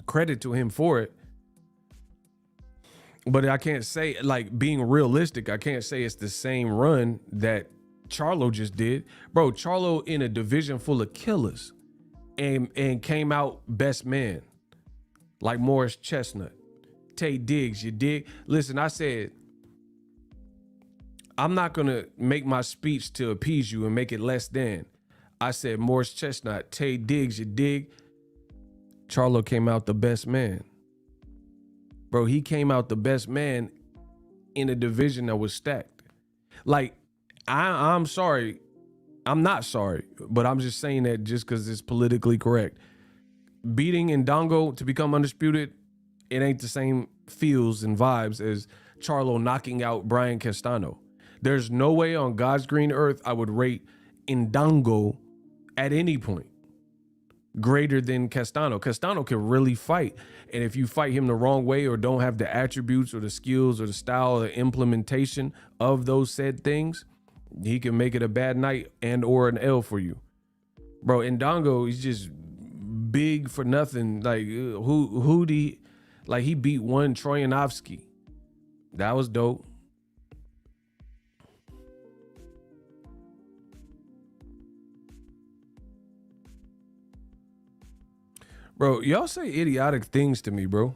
credit to him for it. But I can't say, like, being realistic, I can't say it's the same run that Charlo just did. Bro, Charlo in a division full of killers and came out best man. Like Morris Chestnut. Tay Diggs, you dig? Listen, I said, I'm not going to make my speech to appease you and make it less than. I said Morris Chestnut, Tay Diggs, you dig? Charlo came out the best man. Bro, he came out the best man in a division that was stacked. Like, I'm sorry. I'm not sorry, but I'm just saying that just because it's politically correct. Beating Ndongo to become undisputed, it ain't the same feels and vibes as Charlo knocking out Brian Castano. There's no way on God's green earth I would rate Ndongo at any point greater than Castano. Castano can really fight. And if you fight him the wrong way or don't have the attributes or the skills or the style or the implementation of those said things, he can make it a bad night and or an L for you. Bro, Ndongo is just big for nothing. Like, he beat one Troyanovsky. That was dope. Bro, y'all say idiotic things to me, bro.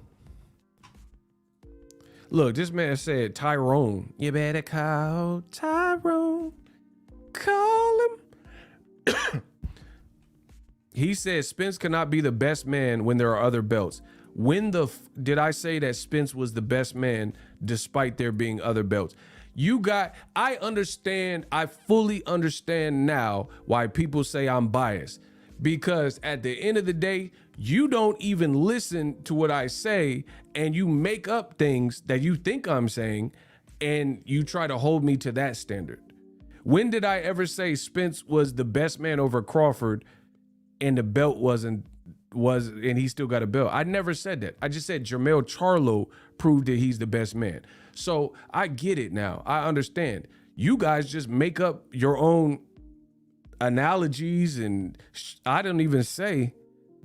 Look, this man said Tyrone. You better call Tyrone. Call him. He said Spence cannot be the best man when there are other belts. When did I say that Spence was the best man despite there being other belts? I understand, I fully understand now why people say I'm biased. Because at the end of the day, you don't even listen to what I say and you make up things that you think I'm saying and you try to hold me to that standard. When did I ever say Spence was the best man over Crawford and the belt and he still got a belt? I never said that. I just said Jermell Charlo proved that he's the best man. So I get it now. I understand. You guys just make up your own analogies and I don't even say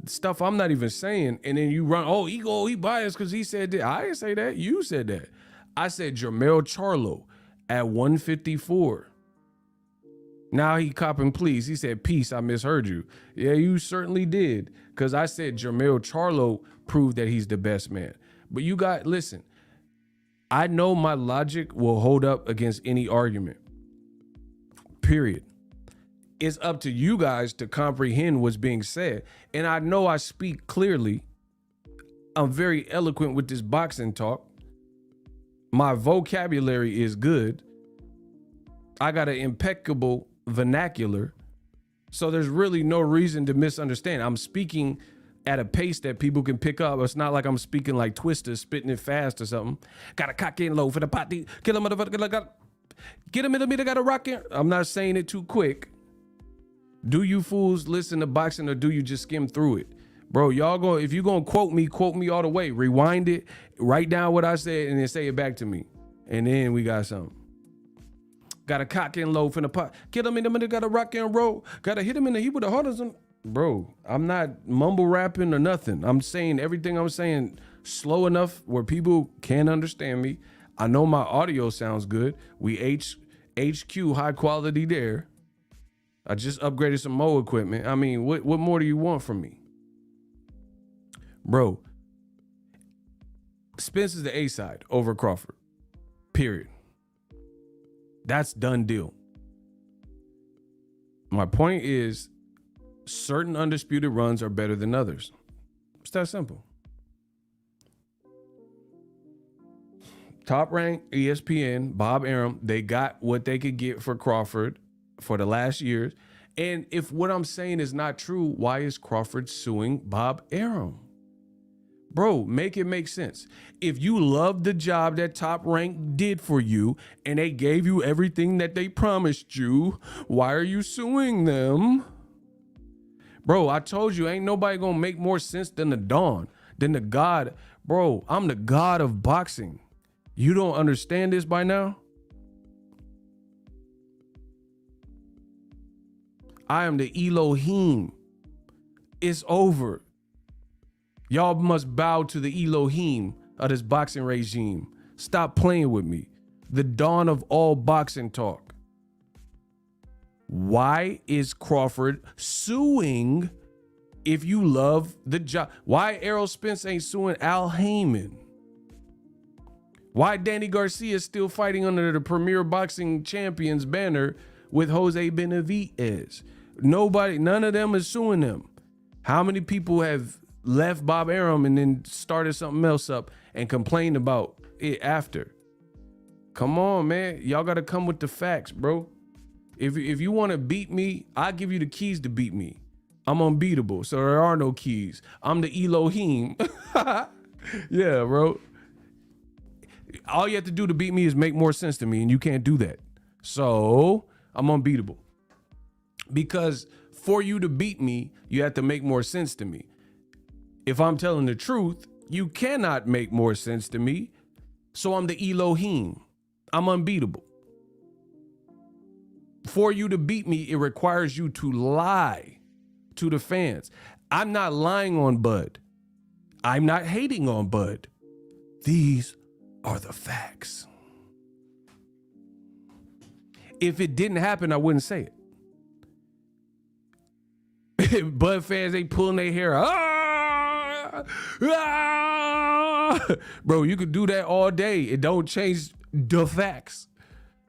stuff I'm not even saying, and then you run, he biased because he said that. I didn't say that. You said that. I said Jermell Charlo at 154. Now he copping please. He said, peace, I misheard you. Yeah, you certainly did, because I said Jermell Charlo proved that he's the best man. But you got, listen, I know my logic will hold up against any argument, period. It's up to you guys to comprehend what's being said. And I know I speak clearly. I'm very eloquent with this boxing talk. My vocabulary is good. I got an impeccable vernacular. So there's really no reason to misunderstand. I'm speaking at a pace that people can pick up. It's not like I'm speaking like Twister, spitting it fast or something. Got a cock in low for the pot. Kill him, motherfucker. Get him in the middle, got a rock in. I'm not saying it too quick. Do you fools listen to boxing or do you just skim through it? Bro, if you gonna quote me all the way. Rewind it, write down what I said, and then say it back to me. And then we got something. Got a cock and low from the pot. Get him in the middle, got a rock and roll. Gotta hit him in the heat with the hardest. Bro, I'm not mumble rapping or nothing. I'm saying everything I'm saying slow enough where people can understand me. I know my audio sounds good. We HQ high quality there. I just upgraded some more equipment. I mean, what more do you want from me? Bro, Spence is the A side over Crawford. Period. That's done deal. My point is, certain undisputed runs are better than others. It's that simple. Top Rank, ESPN, Bob Arum, they got what they could get for Crawford for the last years. And if what I'm saying is not true, why is Crawford suing Bob Arum? Bro, make it make sense. If you love the job that Top Rank did for you and they gave you everything that they promised you, why are you suing them? Bro, I told you, ain't nobody gonna make more sense than the Dawn, than the God. Bro, I'm the God of boxing. You don't understand this by now? I am the Elohim. It's over. Y'all must bow to the Elohim of this boxing regime. Stop playing with me. The dawn of all boxing talk. Why is Crawford suing if you love the job? Why Errol Spence ain't suing Al Haymon? Why Danny Garcia is still fighting under the Premier Boxing Champions banner with Jose Benavidez? None of them is suing them. How many people have left Bob Arum and then started something else up and complained about it after? Come on, man. Y'all got to come with the facts, bro. If you want to beat me, I'll give you the keys to beat me. I'm unbeatable, so there are no keys. I'm the Elohim. Yeah, bro. All you have to do to beat me is make more sense to me, and you can't do that. So I'm unbeatable. Because for you to beat me, you have to make more sense to me. If I'm telling the truth, you cannot make more sense to me. So I'm the Elohim. I'm unbeatable. For you to beat me, it requires you to lie to the fans. I'm not lying on Bud. I'm not hating on Bud. These are the facts. If it didn't happen, I wouldn't say it. Bud fans, they pulling their hair out. Bro, you could do that all day. It don't change the facts.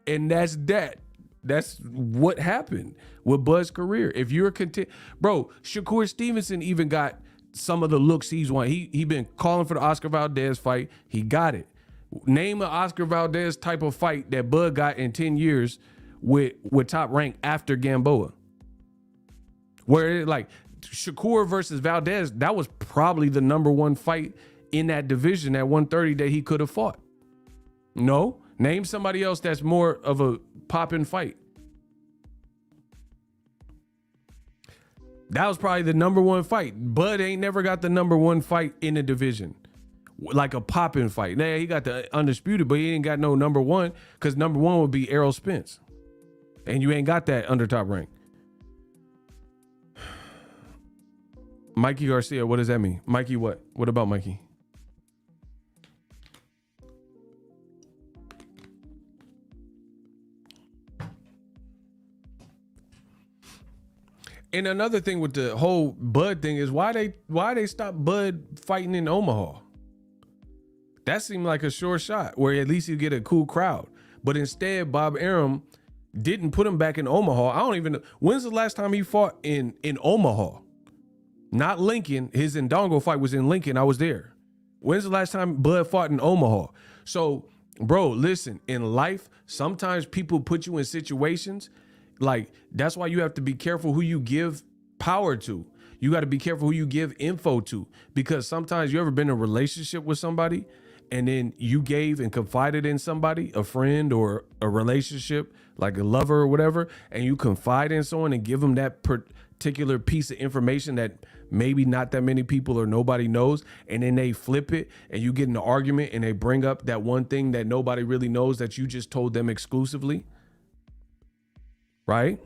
And that's that. That's what happened with Bud's career. If you're content, bro, Shakur Stevenson even got some of the looks he's won. He been calling for the Oscar Valdez fight. He got it. Name an Oscar Valdez type of fight that Bud got in 10 years with Top Rank after Gamboa. Where like Shakur versus Valdez, that was probably the #1 fight in that division at 130 that he could have fought. No, name somebody else that's more of a popping fight. That was probably the #1 fight. Bud ain't never got the #1 fight in the division. Like a popping fight. Nah, he got the Undisputed, but he ain't got no #1 because #1 would be Errol Spence. And you ain't got that under Top Rank. Mikey Garcia, what does that mean? Mikey what? What about Mikey? And another thing with the whole Bud thing is why they stopped Bud fighting in Omaha? That seemed like a sure shot where at least you get a cool crowd. But instead, Bob Arum didn't put him back in Omaha. I don't even know. When's the last time he fought in Omaha? Not Lincoln. His Ndongo fight was in Lincoln. I was there. When's the last time Bud fought in Omaha? So, bro, listen, in life, sometimes people put you in situations like that's why you have to be careful who you give power to. You got to be careful who you give info to, because sometimes you ever been in a relationship with somebody and then you gave and confided in somebody, a friend or a relationship, like a lover or whatever, and you confide in someone and give them that particular piece of information that maybe not that many people or nobody knows, and then they flip it and you get in an argument and they bring up that one thing that nobody really knows that you just told them exclusively, right?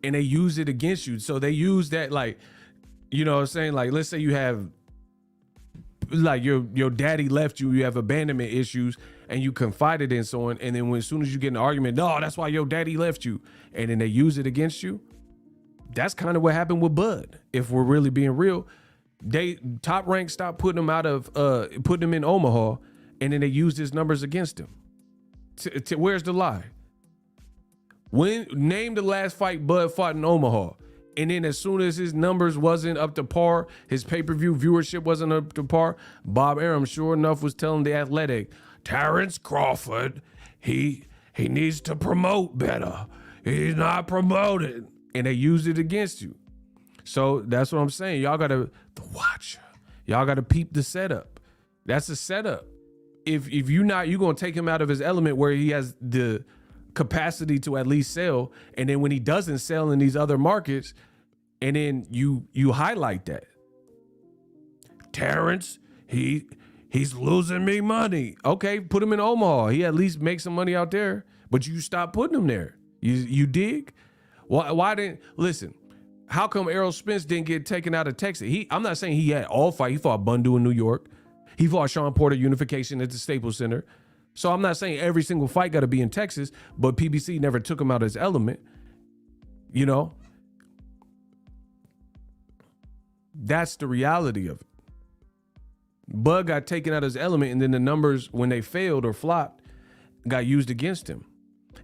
And they use it against you. So they use that, like, you know what I'm saying? Like, let's say you have, like, your daddy left you, you have abandonment issues, and you confided in someone, and then as soon as you get in an argument, no, that's why your daddy left you, and then they use it against you. That's kind of what happened with Bud. If we're really being real, Top Rank stopped putting him putting him in Omaha, and then they used his numbers against him. Where's the lie? Name the last fight Bud fought in Omaha. And then as soon as his numbers wasn't up to par, his pay-per-view viewership wasn't up to par, Bob Arum, sure enough, was telling The Athletic, Terrence Crawford, he needs to promote better. He's not promoted. And they used it against you. So that's what I'm saying. Y'all got to watch. Y'all got to peep the setup. That's a setup. If you're not, you're going to take him out of his element where he has the capacity to at least sell, and then when he doesn't sell in these other markets, and then you highlight that. Terrence, he's losing me money. Okay, put him in Omaha. He at least makes some money out there, but you stop putting him there. You dig? Why didn't, listen, how come Errol Spence didn't get taken out of Texas? I'm not saying he had all fight. He fought Bundu in New York. He fought Sean Porter unification at the Staples Center. So I'm not saying every single fight got to be in Texas, but PBC never took him out of his element. You know, that's the reality of it. Bud got taken out of his element, and then the numbers, when they failed or flopped, got used against him.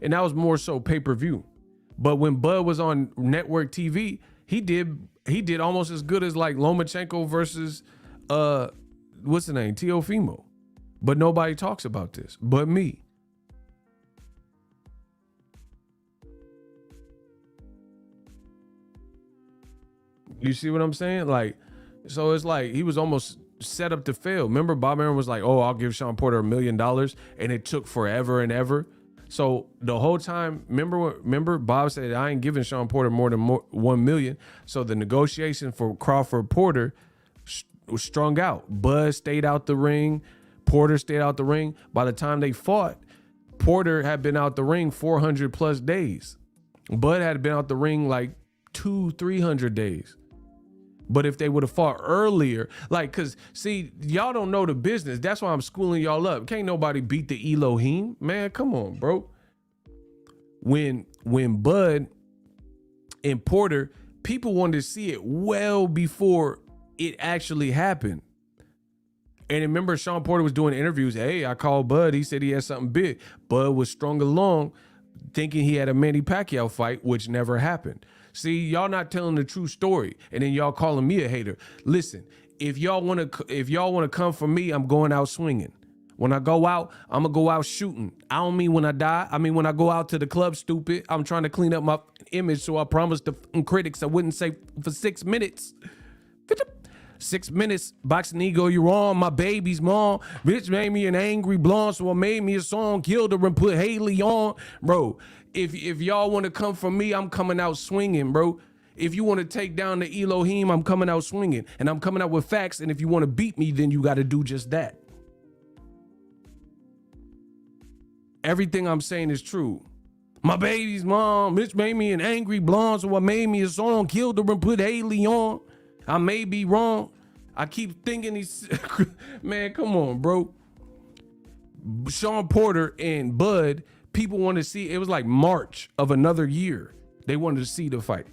And that was more so pay-per-view. But when Bud was on network TV, he did almost as good as like Lomachenko versus what's the name? Teofimo. But nobody talks about this but me. You see what I'm saying? Like, so it's like he was almost set up to fail. Remember, Bob Arum was like, oh, I'll give Sean Porter $1 million. And it took forever and ever. So the whole time, remember Bob said, I ain't giving Sean Porter more than $1 million. So the negotiation for Crawford Porter was strung out. Bud stayed out the ring. Porter stayed out the ring. By the time they fought, Porter had been out the ring 400 plus days. Bud had been out the ring like 200-300 days. But if they would have fought earlier, like, cause see, y'all don't know the business. That's why I'm schooling y'all up. Can't nobody beat the Elohim, man. Come on, bro. When Bud and Porter, people wanted to see it well before it actually happened. And remember, Sean Porter was doing interviews. Hey, I called Bud. He said he had something big. Bud was strung along, thinking he had a Manny Pacquiao fight, which never happened. See, y'all not telling the true story, and then y'all calling me a hater. Listen, if y'all want to come for me, I'm going out swinging. When I go out, I'm gonna go out shooting. I don't mean when I die. I mean when I go out to the club, stupid. I'm trying to clean up my image, so I promised the critics I wouldn't say for 6 minutes. 6 minutes, boxing ego, you're on my baby's mom. Bitch made me an angry blonde, so I made me a song, killed her and put Haley on. Bro, if y'all want to come for me, I'm coming out swinging, bro. If you want to take down the Elohim, I'm coming out swinging. And I'm coming out with facts, and if you want to beat me, then you got to do just that. Everything I'm saying is true. My baby's mom, bitch made me an angry blonde, so I made me a song, killed her and put Haley on. I may be wrong. I keep thinking he's man, come on, bro. Sean Porter and Bud, people want to see. It was like March of another year. They wanted to see the fight.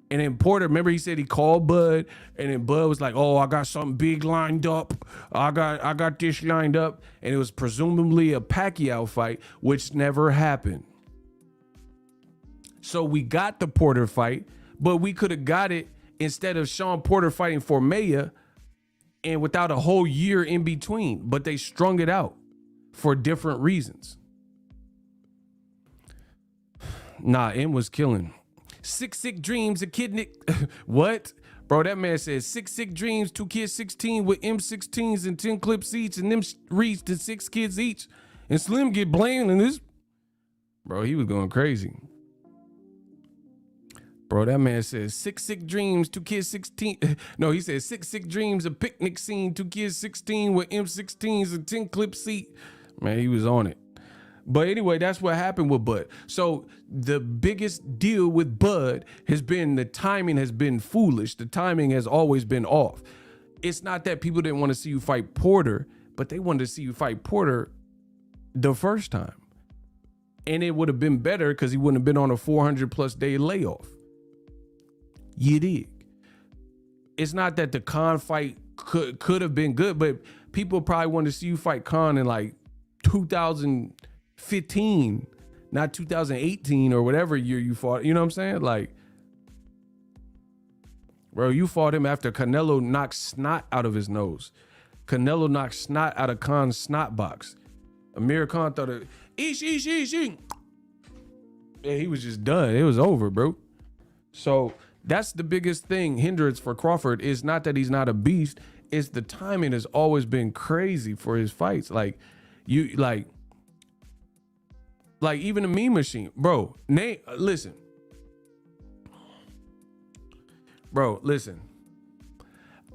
And then Porter, remember he said he called Bud, and then Bud was like, oh, I got something big lined up. I got this lined up. And it was presumably a Pacquiao fight, which never happened. So we got the Porter fight, but we could have got it instead of Sean Porter fighting for Maya and without a whole year in between, but they strung it out for different reasons. Nah, M was killing. Sick dreams, a kid Nick. What? Bro, that man said sick dreams, 2 kids 16 with M16s and 10 clips each, and them reads to 6 kids each. And Slim get blamed in this. Bro, he was going crazy. Bro, that man says sick dreams, 2 kids 16. No, he said sick dreams, a picnic scene, 2 kids 16 with M16s and 10 clip seat. Man, he was on it. But anyway, that's what happened with Bud. So the biggest deal with Bud has been the timing has been foolish. The timing has always been off. It's not that people didn't want to see you fight Porter, but they wanted to see you fight Porter the first time. And it would have been better because he wouldn't have been on a 400 plus day layoff. You dig? It's not that the Khan fight could have been good, but people probably wanted to see you fight Khan in like 2015, not 2018 or whatever year you fought. You know what I'm saying? Like, bro, you fought him after Canelo knocked snot out of his nose. Canelo knocked snot out of Khan's snot box. Amir Khan thought it, eesh. Yeah, he was just done. It was over, bro. So that's the biggest thing, hindrance for Crawford, is not that he's not a beast. It's the timing has always been crazy for his fights. Like, you, like even the meme machine, bro. Listen. Bro, listen.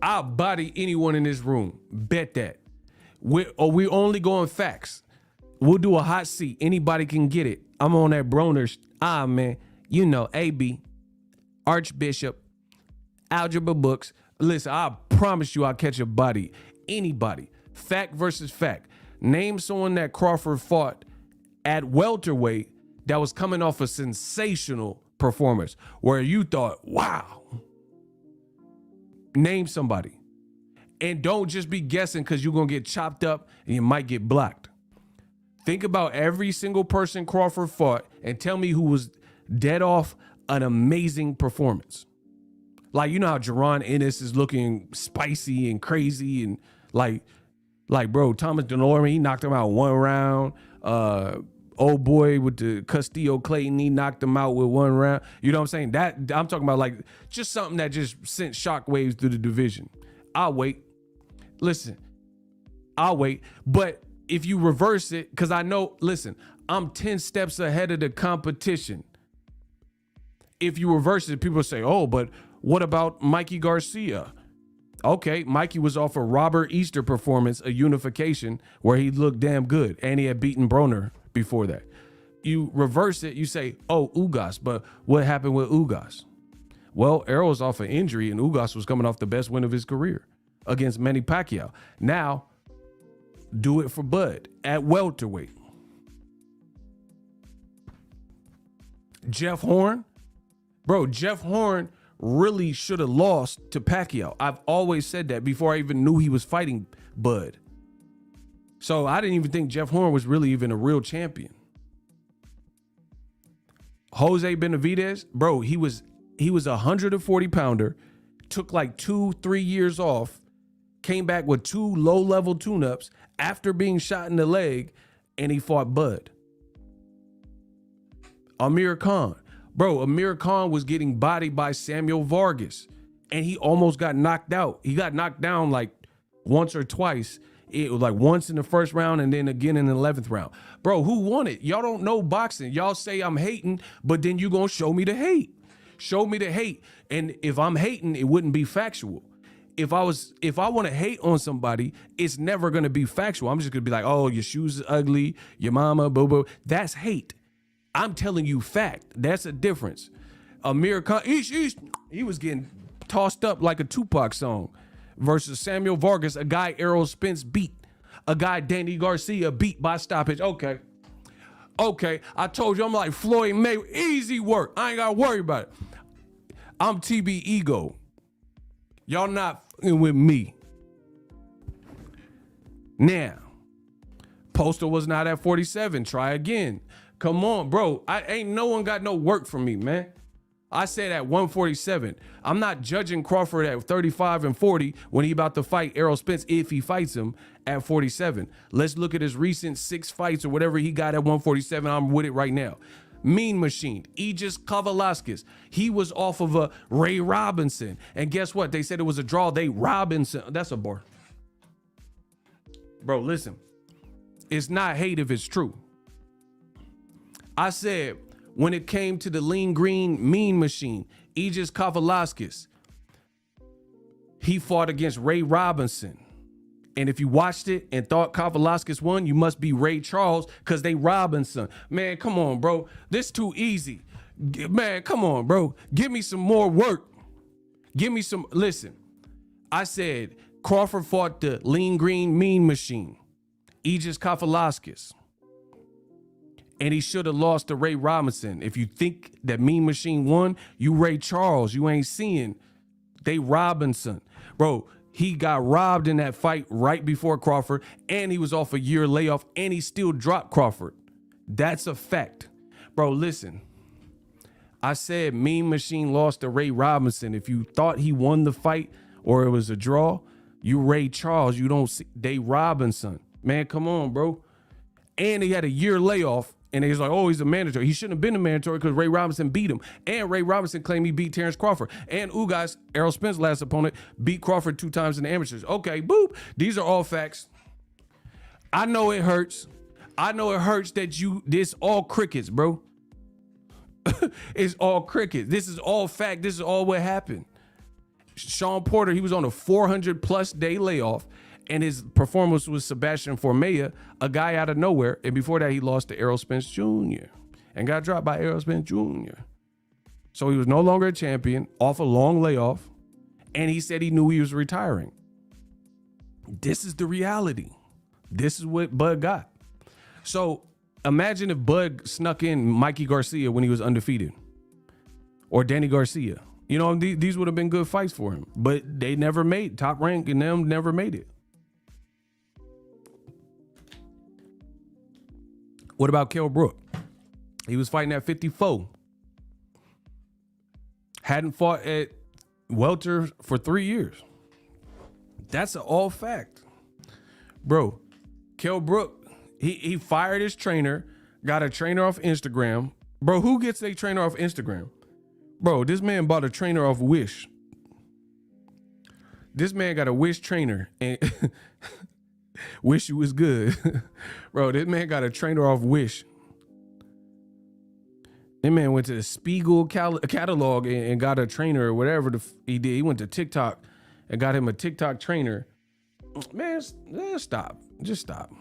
I'll body anyone in this room. Bet that. We only going facts. We'll do a hot seat. Anybody can get it. I'm on that Broner. Man. You know, AB. Archbishop, algebra books. Listen, I promise you I'll catch a body. Anybody. Fact versus fact. Name someone that Crawford fought at welterweight that was coming off a sensational performance where you thought, wow. Name somebody. And don't just be guessing because you're going to get chopped up and you might get blocked. Think about every single person Crawford fought and tell me who was dead off an amazing performance. Like, you know how Jerron Ennis is looking spicy and crazy and like, bro, Thomas DeNorman, he knocked him out 1 round. Old boy with the Castillo Clayton, he knocked him out with 1 round. You know what I'm saying? That I'm talking about like just something that just sent shockwaves through the division. I'll wait. Listen, I'll wait. But if you reverse it, because I know, listen, I'm 10 steps ahead of the competition. If you reverse it, people say, oh, but what about Mikey Garcia? Okay, Mikey was off a Robert Easter performance, a unification, where he looked damn good, and he had beaten Broner before that. You reverse it, you say, oh, Ugas, but what happened with Ugas? Well, Errol's off an injury, and Ugas was coming off the best win of his career against Manny Pacquiao. Now, do it for Bud at welterweight. Jeff Horn, bro, Jeff Horn really should have lost to Pacquiao. I've always said that before I even knew he was fighting Bud. So I didn't even think Jeff Horn was really even a real champion. Jose Benavidez, bro, he was a 140 pounder, took like 2-3 years off, came back with 2 low-level tune-ups after being shot in the leg, and he fought Bud. Amir Khan. Bro, Amir Khan was getting bodied by Samuel Vargas, and he almost got knocked out. He got knocked down like once or twice. It was like once in the first round and then again in the 11th round. Bro, who won it? Y'all don't know boxing. Y'all say I'm hating, but then you gonna show me the hate. Show me the hate. And if I'm hating, it wouldn't be factual. If I want to hate on somebody, it's never gonna be factual. I'm just gonna be like, oh, your shoes are ugly, your mama, boo boo. That's hate. I'm telling you fact. That's a difference. Amir Khan, he was getting tossed up like a Tupac song versus Samuel Vargas, a guy Errol Spence beat, a guy Danny Garcia beat by stoppage. Okay. I told you I'm like Floyd Mayweather. Easy work. I ain't got to worry about it. I'm TB Ego. Y'all not fucking with me. Now, Postal was not at 47. Try again. Come on, bro. Ain't no one got no work from me, man. I said at 147. I'm not judging Crawford at 35 and 40 when he about to fight Errol Spence if he fights him at 47. Let's look at his recent 6 fights or whatever he got at 147. I'm with it right now. Mean Machine, Aegis Kavalaskis. He was off of a Ray Robinson. And guess what? They said it was a draw. Robinson. That's a bar. Bro, listen. It's not hate if it's true. I said, when it came to the lean green Mean Machine, Aegis Kavalaskis, he fought against Ray Robinson. And if you watched it and thought Kavalaskis won, you must be Ray Charles because they Robinson. Man, come on, bro. This too easy. Man, come on, bro. Give me some more work. Give me some. Listen, I said Crawford fought the lean green Mean Machine, Aegis Kavalaskis. And he should have lost to Ray Robinson. If you think that Mean Machine won, you Ray Charles. You ain't seeing. They Robinson. Bro, he got robbed in that fight right before Crawford, and he was off a year layoff, and he still dropped Crawford. That's a fact. Bro, listen. I said Mean Machine lost to Ray Robinson. If you thought he won the fight or it was a draw, you Ray Charles. You don't see. They Robinson. Man, come on, bro. And he had a year layoff. And he's like, oh, he's a mandatory. He shouldn't have been a mandatory because Ray Robinson beat him. And Ray Robinson claimed he beat Terrence Crawford. And Ugas, Errol Spence's last opponent, beat Crawford 2 times in the amateurs. Okay, boop. These are all facts. I know it hurts. I know it hurts that this all crickets, bro. It's all crickets. This is all fact. This is all what happened. Sean Porter, he was on a 400+ day layoff. And his performance was Sebastian Formella, a guy out of nowhere. And before that, he lost to Errol Spence Jr. and got dropped by Errol Spence Jr. So he was no longer a champion, off a long layoff. And he said he knew he was retiring. This is the reality. This is what Bud got. So imagine if Bud snuck in Mikey Garcia when he was undefeated, or Danny Garcia. You know, these would have been good fights for him, but they never made Top Rank, and them never made it. What about Kell Brook? He was fighting at 54. Hadn't fought at welter for 3 years. That's an all fact. Bro, Kell Brook, he fired his trainer, got a trainer off Instagram. Bro, who gets a trainer off Instagram? Bro, this man bought a trainer off Wish. This man got a Wish trainer and Wish you was good. Bro, this man got a trainer off Wish. That man went to the Spiegel catalog and got a trainer or whatever he did. He went to TikTok and got him a TikTok trainer. Man, stop. Just stop.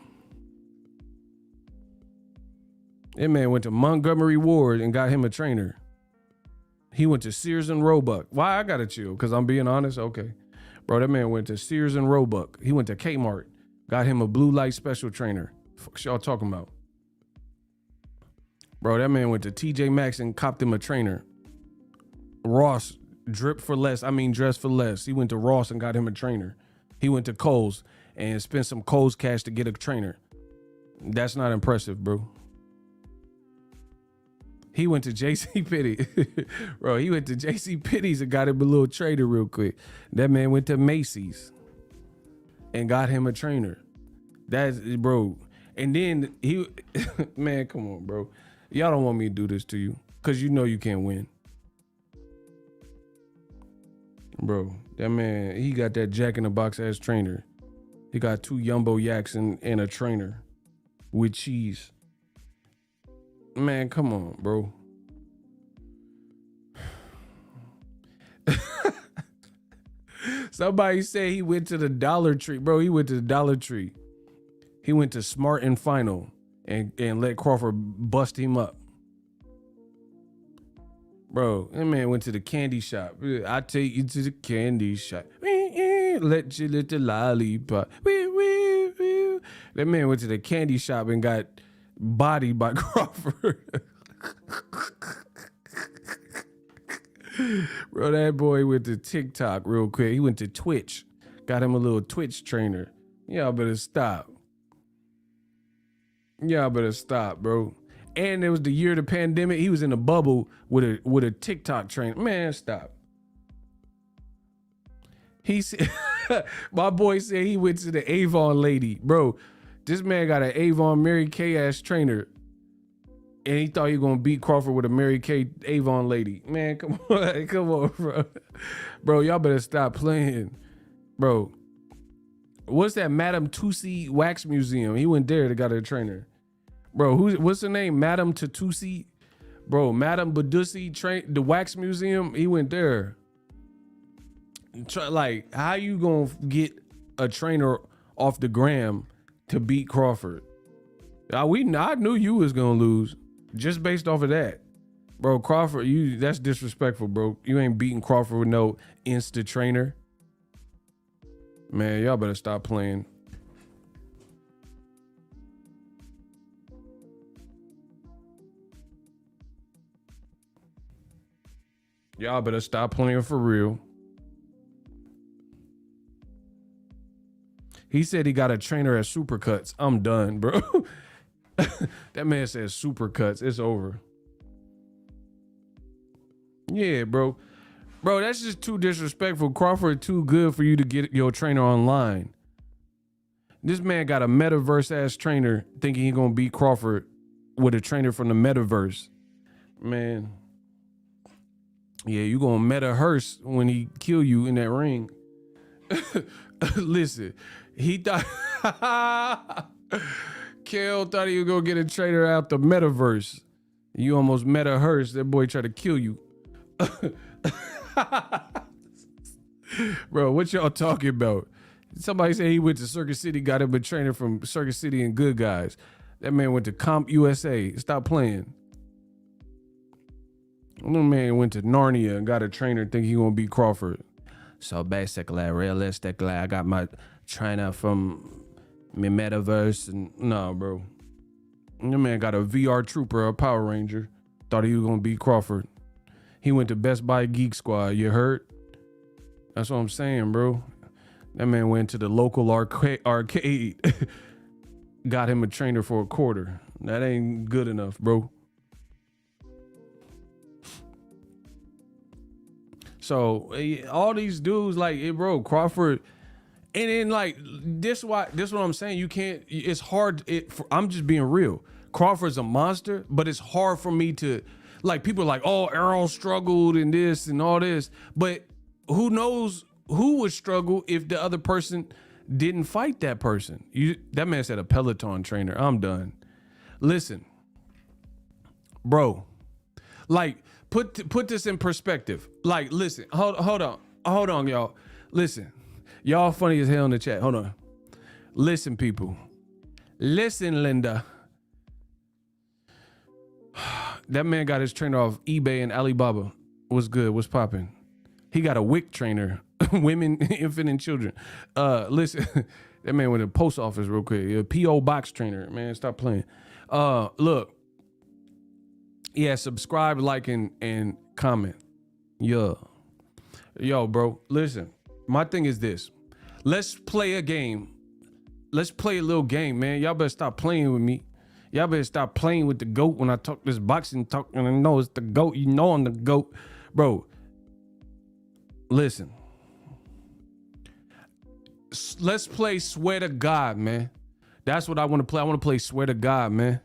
That man went to Montgomery Ward and got him a trainer. He went to Sears and Roebuck. Why I gotta chill? Because I'm being honest? Okay. Bro, that man went to Sears and Roebuck. He went to Kmart. Got him a blue light special trainer. Fuck y'all talking about? Bro, that man went to TJ Maxx and copped him a trainer. Ross, dress for less. He went to Ross and got him a trainer. He went to Kohl's and spent some Kohl's cash to get a trainer. That's not impressive, bro. He went to JC Penney. Bro, he went to JC Penney's and got him a little trainer real quick. That man went to Macy's and got him a trainer. That's, bro. And then he, man, come on, bro. Y'all don't want me to do this to you because you know you can't win. Bro, that man, he got that Jack in the Box ass trainer. He got 2 Yumbo Yaks and a trainer with cheese. Man, come on, bro. Somebody say he went to the Dollar Tree. Bro, he went to the Dollar Tree. He went to Smart and Final and let Crawford bust him up. Bro, that man went to the candy shop. I take you to the candy shop. Let you let the lollipop. That man went to the candy shop and got bodied by Crawford. Bro, that boy went to TikTok real quick. He went to Twitch. Got him a little Twitch trainer. Y'all better stop. Y'all better stop, bro. And it was the year of the pandemic. He was in a bubble with a TikTok trainer. Man, stop. He said, my boy said he went to the Avon lady. Bro, this man got an Avon Mary Kay ass trainer. And he thought he was going to beat Crawford with a Mary Kay Avon lady. Man, come on, bro. Bro, y'all better stop playing. Bro, what's that Madame Tussauds Wax Museum? He went there to got a trainer. Bro, what's her name? Madame Tussauds? Bro, Madame Badussi, the Wax Museum, he went there. Like, how you gonna get a trainer off the gram to beat Crawford? I knew you was gonna lose just based off of that. Bro, Crawford, that's disrespectful, bro. You ain't beating Crawford with no Insta trainer. Man, y'all better stop playing. Y'all better stop playing for real. He said he got a trainer at Supercuts. I'm done, bro. That man says Supercuts. It's over. Yeah, bro. Bro, that's just too disrespectful. Crawford too good for you to get your trainer online. This man got a metaverse ass trainer thinking he gonna beat Crawford with a trainer from the metaverse. Man. Yeah, you gonna meta hearse when he kill you in that ring. Listen, he thought Kell thought he was gonna get a trainer out the metaverse. You almost meta hearse. That boy tried to kill you. Bro, what y'all talking about? Somebody said he went to Circus City, got him a trainer from Circus City and Good Guys. That man went to Comp USA. Stop playing. Little man went to Narnia and got a trainer thinking he gonna beat Crawford. So basically, realistically, I got my trainer from the metaverse. And no, bro. That man got a VR trooper, a Power Ranger. Thought he was going to beat Crawford. He went to Best Buy Geek Squad. You heard? That's what I'm saying, bro. That man went to the local arcade. Got him a trainer for $25. That ain't good enough, bro. So all these dudes like, bro, Crawford, and then like this what I'm saying. You can't. It's hard. I'm just being real. Crawford's a monster, but it's hard for me to like. People are like, oh, Errol struggled and this and all this, but who knows who would struggle if the other person didn't fight that person? That man said a Peloton trainer. I'm done. Listen, bro, like put this in perspective. Like, listen, hold on, y'all. Listen, y'all funny as hell in the chat. Hold on. Listen, people. Listen, Linda. That man got his trainer off eBay and Alibaba. What's good? What's popping? He got a WIC trainer. Women, infant, and children. Listen, that man went to the post office real quick. A P.O. box trainer. Man, stop playing. Look. Yeah, subscribe, like, and comment. Yeah. Yo, bro, listen. My thing is this. Let's play a game. Let's play a little game, man. Y'all better stop playing with me. Y'all better stop playing with the GOAT when I talk this boxing talk. And I know it's the GOAT. You know I'm the GOAT. Bro, listen. Let's play Swear to God, man. That's what I want to play. I want to play Swear to God, man.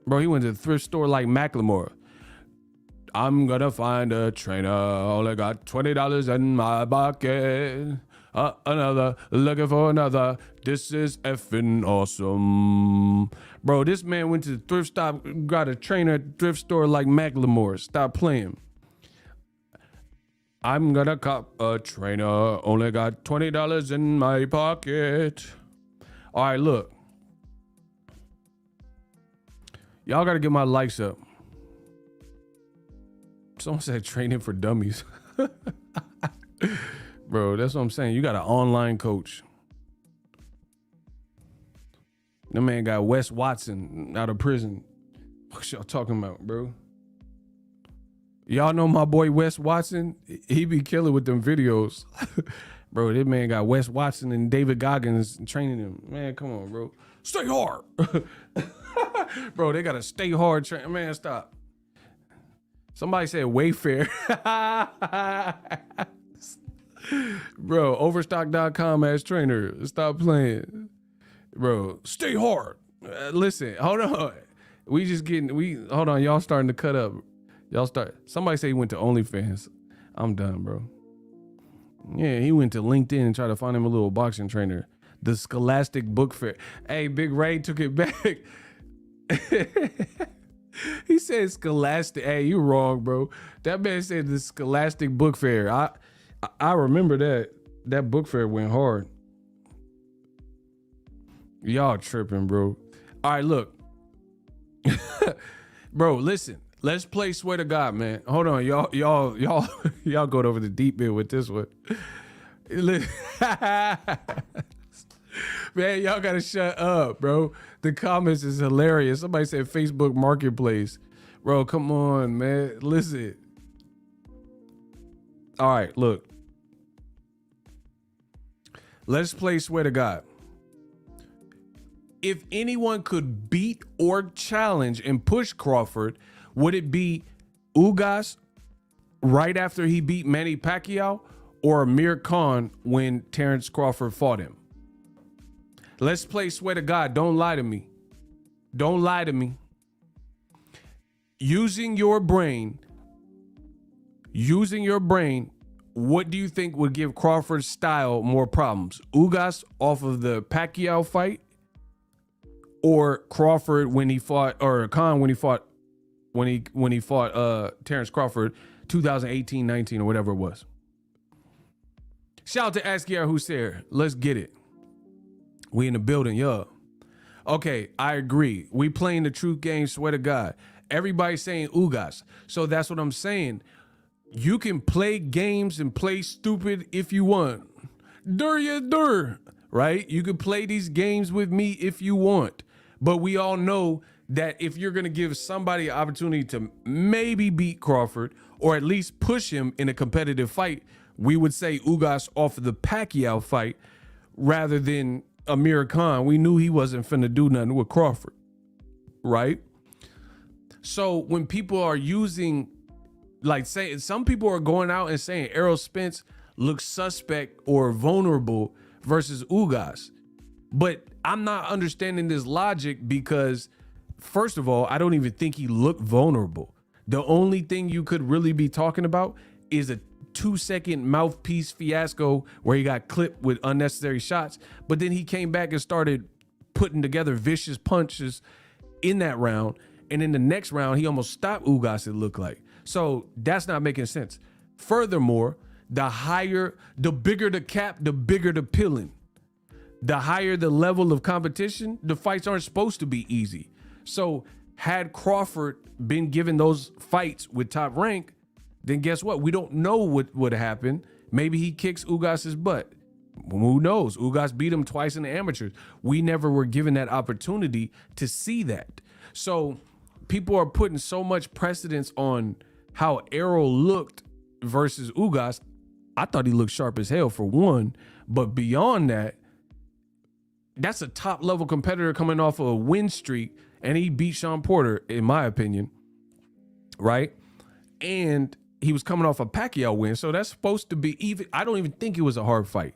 Bro, he went to the thrift store like Macklemore. I'm gonna find a trainer. Only got $20 in my pocket. Another, looking for another. This is effing awesome. Bro, this man went to the thrift stop, got a trainer at the thrift store like Macklemore. Stop playing. I'm gonna cop a trainer. Only got $20 in my pocket. All right, look. Y'all gotta get my likes up. Someone said training for dummies. Bro, that's what I'm saying. You got an online coach. That man got Wes Watson out of prison. What y'all talking about, bro? Y'all know my boy Wes Watson? He be killing with them videos. Bro, this man got Wes Watson and David Goggins training him. Man, come on, bro. Stay hard. Bro, they got to stay hard train. Man, stop. Somebody said Wayfair. Bro, overstock.com as trainer. Stop playing. Bro, stay hard. Listen, hold on. Hold on. Y'all starting to cut up. Somebody say he went to OnlyFans. I'm done, bro. Yeah, he went to LinkedIn and tried to find him a little boxing trainer. The Scholastic Book Fair. Hey, Big Ray took it back. He said Scholastic. Hey, you wrong, bro. That man said the Scholastic Book Fair. I remember that. That book fair went hard. Y'all tripping, bro. All right, look. Bro, listen. Let's play Swear to God, man. Hold on, y'all go over the deep end with this one. Man, y'all gotta shut up, bro. The comments is hilarious. Somebody said Facebook Marketplace. Bro, come on, man. Listen. All right, look. Let's play Swear to God. If anyone could beat or challenge and push Crawford, would it be Ugas right after he beat Manny Pacquiao or Amir Khan when Terrence Crawford fought him? Let's play Swear to God. Don't lie to me. Don't lie to me. Using your brain, what do you think would give Crawford's style more problems? Ugas off of the Pacquiao fight, or Crawford when he fought, or Khan when he fought Terrence Crawford 2018-19 or whatever it was? Shout out to Askiar Hussein. Let's get it. We in the building, yeah. Okay, I agree. We playing the truth game, Swear to God. Everybody's saying Ugas. So that's what I'm saying. You can play games and play stupid if you want. right? You could play these games with me if you want, but we all know that if you're going to give somebody an opportunity to maybe beat Crawford or at least push him in a competitive fight, we would say Ugas off of the Pacquiao fight rather than Amir Khan. We knew he wasn't finna do nothing with Crawford, right? So when people are using, like saying, some people are going out and saying Errol Spence looks suspect or vulnerable versus Ugas. But I'm not understanding this logic because, first of all, I don't even think he looked vulnerable. The only thing you could really be talking about is a 2-second mouthpiece fiasco where he got clipped with unnecessary shots, but then he came back and started putting together vicious punches in that round. And in the next round, he almost stopped Ugas, it looked like. So that's not making sense. Furthermore, the bigger the cap, the bigger the pilling. The higher the level of competition, the fights aren't supposed to be easy. So had Crawford been given those fights with Top Rank, then guess what? We don't know what would happen. Maybe he kicks Ugas's butt. Who knows? Ugas beat him twice in the amateurs. We never were given that opportunity to see that. So people are putting so much precedence on how Errol looked versus Ugas. I thought he looked sharp as hell for one, but beyond that, that's a top level competitor coming off of a win streak, and he beat Sean Porter, in my opinion, right? And he was coming off a Pacquiao win, so that's supposed to be even. I don't even think it was a hard fight,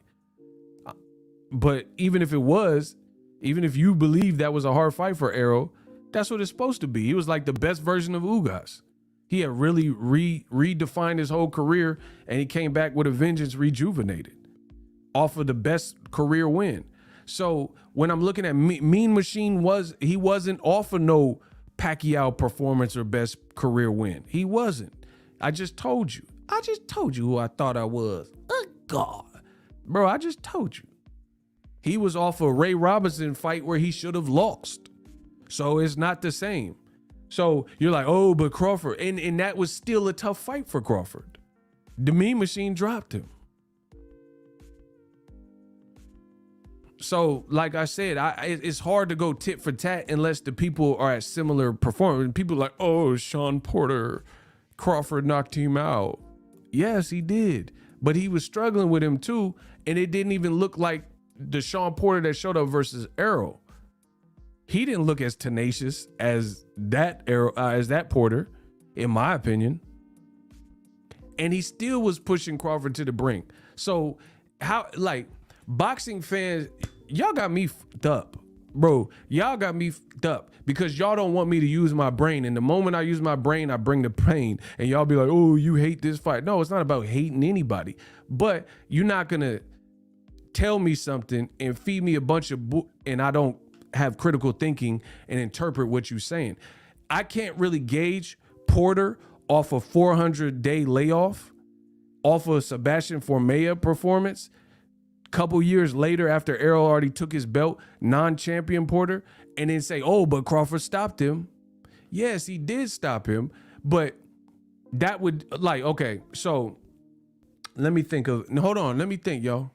but even if it was, even if you believe that was a hard fight for Errol, that's what it's supposed to be. He was like the best version of Ugas. He had really redefined his whole career, and he came back with a vengeance, rejuvenated off of the best career win. So when I'm looking at Mean Machine, he wasn't off of no Pacquiao performance or best career win. He wasn't. I just told you who I thought I was. Oh God, bro, I just told you. He was off a Ray Robinson fight where he should have lost. So it's not the same. So you're like, oh, but Crawford, and that was still a tough fight for Crawford. The Mean Machine dropped him. So, like I said, it's hard to go tit for tat unless the people are at similar performance. People are like, oh, Sean Porter, Crawford knocked him out. Yes, he did. But he was struggling with him too. And it didn't even look like the Sean Porter that showed up versus Errol. He didn't look as tenacious as that Porter, in my opinion. And he still was pushing Crawford to the brink. So how, like, boxing fans, y'all got me fucked up, bro. Y'all got me fucked up because y'all don't want me to use my brain. And the moment I use my brain, I bring the pain. And y'all be like, oh, you hate this fight. No, it's not about hating anybody. But you're not going to tell me something and feed me a bunch of and I don't have critical thinking and interpret what you're saying. I can't really gauge Porter off a 400-day layoff, off of Sebastian Formella performance. Couple years later, after Errol already took his belt, non-champion Porter, and then say, oh, but Crawford stopped him. Yes, he did stop him, but that would, like, okay, so let me think of, hold on, let me think, y'all.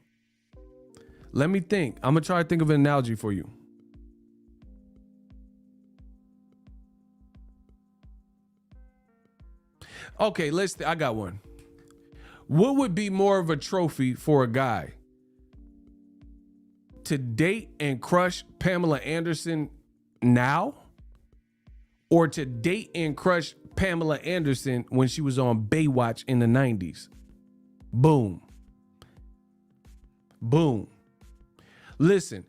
Let me think. I'm going to try to think of an analogy for you. Okay, I got one. What would be more of a trophy for a guy? To date and crush Pamela Anderson now, or to date and crush Pamela Anderson when she was on Baywatch in the 90s? Boom. Boom. Listen,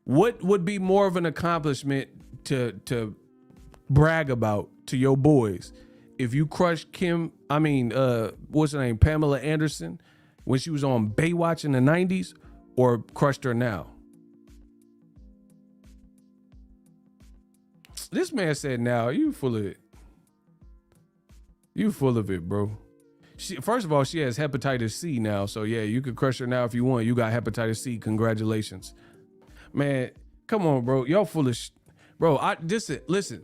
what would be more of an accomplishment to brag about to your boys if you crushed what's her name, Pamela Anderson when she was on Baywatch in the 90s, or crushed her now? This man said now. You full of it. You full of it, bro. First of all, she has hepatitis C now. So yeah, you could crush her now if you want. You got hepatitis C. Congratulations. Man, come on, bro. Y'all full of bro, listen.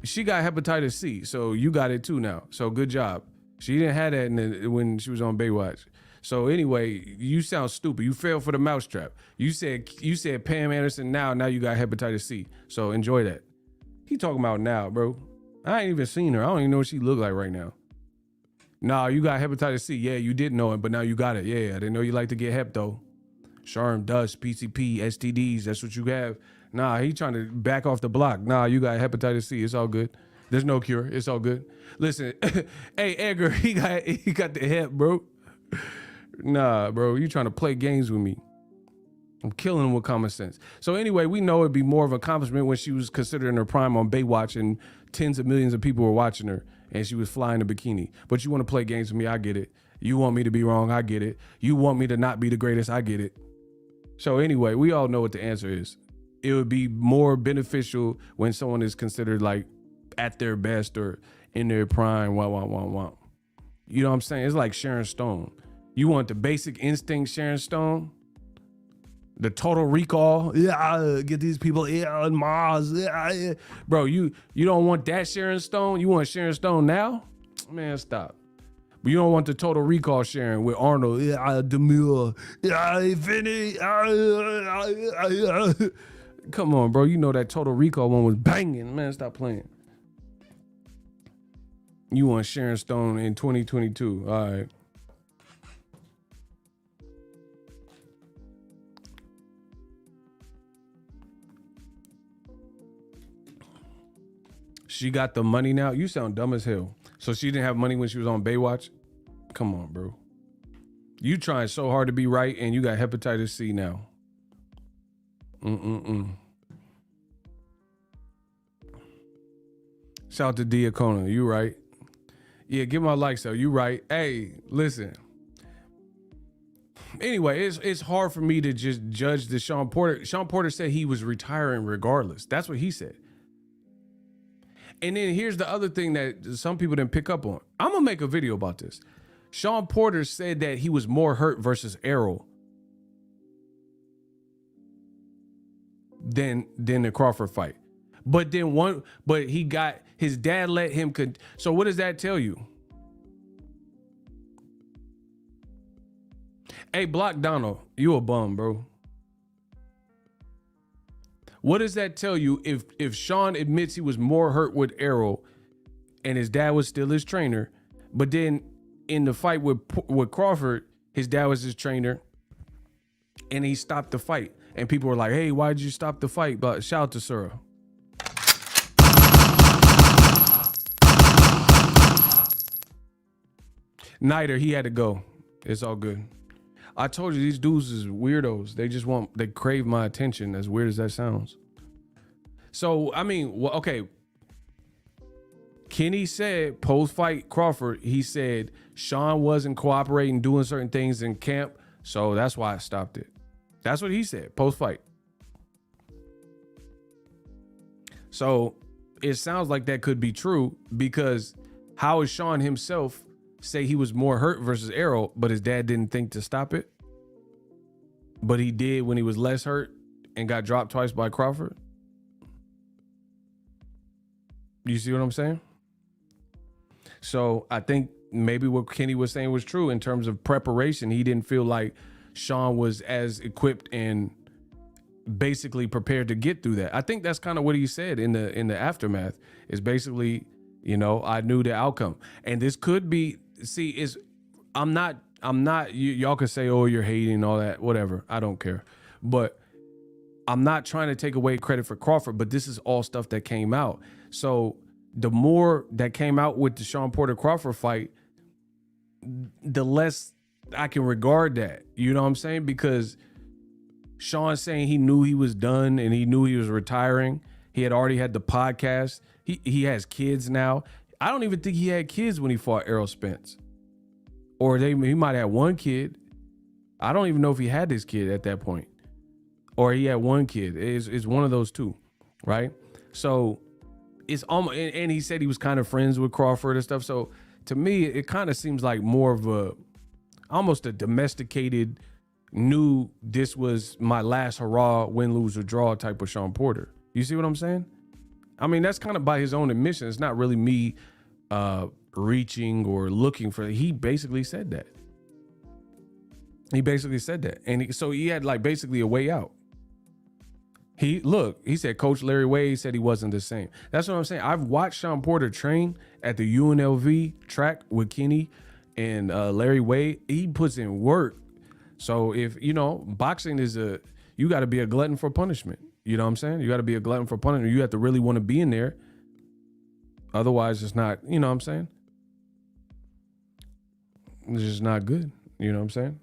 She got hepatitis C, so you got it too now. So good job. She didn't have that when she was on Baywatch. So anyway, you sound stupid. You fell for the mousetrap. You said Pam Anderson now you got hepatitis C. So enjoy that. He talking about now, bro. I ain't even seen her. I don't even know what she look like right now. Nah, you got hepatitis C. Yeah, you did know it, but now you got it. Yeah, I didn't know you like to get hep though. Sharm, dust, PCP, STDs. That's what you have. Nah, he trying to back off the block. Nah, you got hepatitis C. It's all good. There's no cure. It's all good. Listen, hey Edgar, he got the hep, bro. Nah, bro, you trying to play games with me. I'm killing him with common sense. So anyway, we know it'd be more of an accomplishment when she was considered in her prime on Baywatch and tens of millions of people were watching her and she was flying a bikini. But you want to play games with me, I get it. You want me to be wrong, I get it. You want me to not be the greatest, I get it. So anyway, we all know what the answer is. It would be more beneficial when someone is considered like at their best or in their prime, wah. You know what I'm saying? It's like Sharon Stone. You want the basic instinct Sharon Stone? The total recall, yeah, get these people on Mars, yeah. Bro, you don't want that Sharon Stone. You want Sharon Stone now? Man, stop. But you don't want the total recall Sharon with Arnold, yeah, Demure, yeah, Vinny, Come on, bro. You know that total recall one was banging. Man, stop playing. You want Sharon Stone in 2022? All right. She got the money now? You sound dumb as hell. So she didn't have money when she was on Baywatch? Come on, bro. You trying so hard to be right and you got hepatitis C now. Shout out to Diacona. You right. Yeah, give my likes though. You right. Hey, listen. Anyway, it's hard for me to just judge the Shawn Porter. Shawn Porter said he was retiring regardless. That's what he said. And then here's the other thing that some people didn't pick up on. I'm going to make a video about this. Shawn Porter said that he was more hurt versus Errol than the Crawford fight. But he got, his dad let him, so what does that tell you? Hey, Block Donald, you a bum, bro. What does that tell you if Shawn admits he was more hurt with Errol and his dad was still his trainer, but then in the fight with Crawford, his dad was his trainer and he stopped the fight and people were like, hey, why did you stop the fight? But shout out to Sura. Neither, he had to go. It's all good. I told you these dudes is weirdos. They crave my attention, as weird as that sounds. So, I mean, well, okay. Kenny said post-fight Crawford, he said Shawn wasn't cooperating, doing certain things in camp. So that's why I stopped it. That's what he said post-fight. So it sounds like that could be true because how is Shawn himself say he was more hurt versus Errol, but his dad didn't think to stop it? But he did when he was less hurt and got dropped twice by Crawford. You see what I'm saying? So I think maybe what Kenny was saying was true in terms of preparation. He didn't feel like Shawn was as equipped and basically prepared to get through that. I think that's kind of what he said in the aftermath is basically, you know, I knew the outcome. And this could be, I'm not, y'all can say, oh, you're hating and all that, whatever. I don't care. But I'm not trying to take away credit for Crawford, but this is all stuff that came out. So the more that came out with the Shawn Porter Crawford fight, the less I can regard that. You know what I'm saying? Because Shawn saying he knew he was done and he knew he was retiring. He had already had the podcast. He has kids now. I don't even think he had kids when he fought Errol Spence. Or he might have one kid. I don't even know if he had this kid at that point. Or he had one kid. It's one of those two, right? So it's almost, and he said he was kind of friends with Crawford and stuff. So to me, it kind of seems like more of almost a domesticated, knew this was my last hurrah, win, lose, or draw type of Shawn Porter. You see what I'm saying? I mean, that's kind of by his own admission. It's not really me reaching or looking for. He basically said that. He basically said that. And so he had like basically a way out. He said Coach Larry Wade said he wasn't the same. That's what I'm saying. I've watched Shawn Porter train at the UNLV track with Kenny and Larry Wade. He puts in work. So if, boxing is you got to be a glutton for punishment. You know what I'm saying? You got to be a glutton for punishment. You have to really want to be in there. Otherwise, it's not, you know what I'm saying? It's just not good. You know what I'm saying?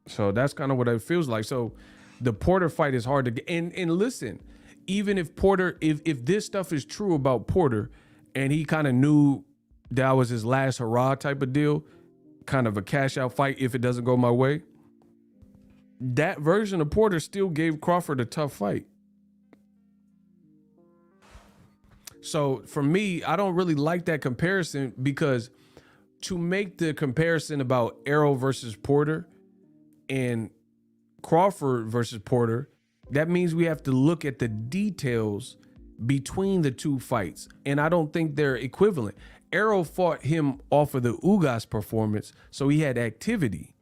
So that's kind of what it feels like. So the Porter fight is hard to get. And listen, even if Porter, if this stuff is true about Porter and he kind of knew that was his last hurrah type of deal, kind of a cash out fight if it doesn't go my way, that version of Porter still gave Crawford a tough fight. So for me, I don't really like that comparison, because to make the comparison about Errol versus Porter and Crawford versus Porter, that means we have to look at the details between the two fights. And I don't think they're equivalent. Errol fought him off of the Ugas performance, so he had activity.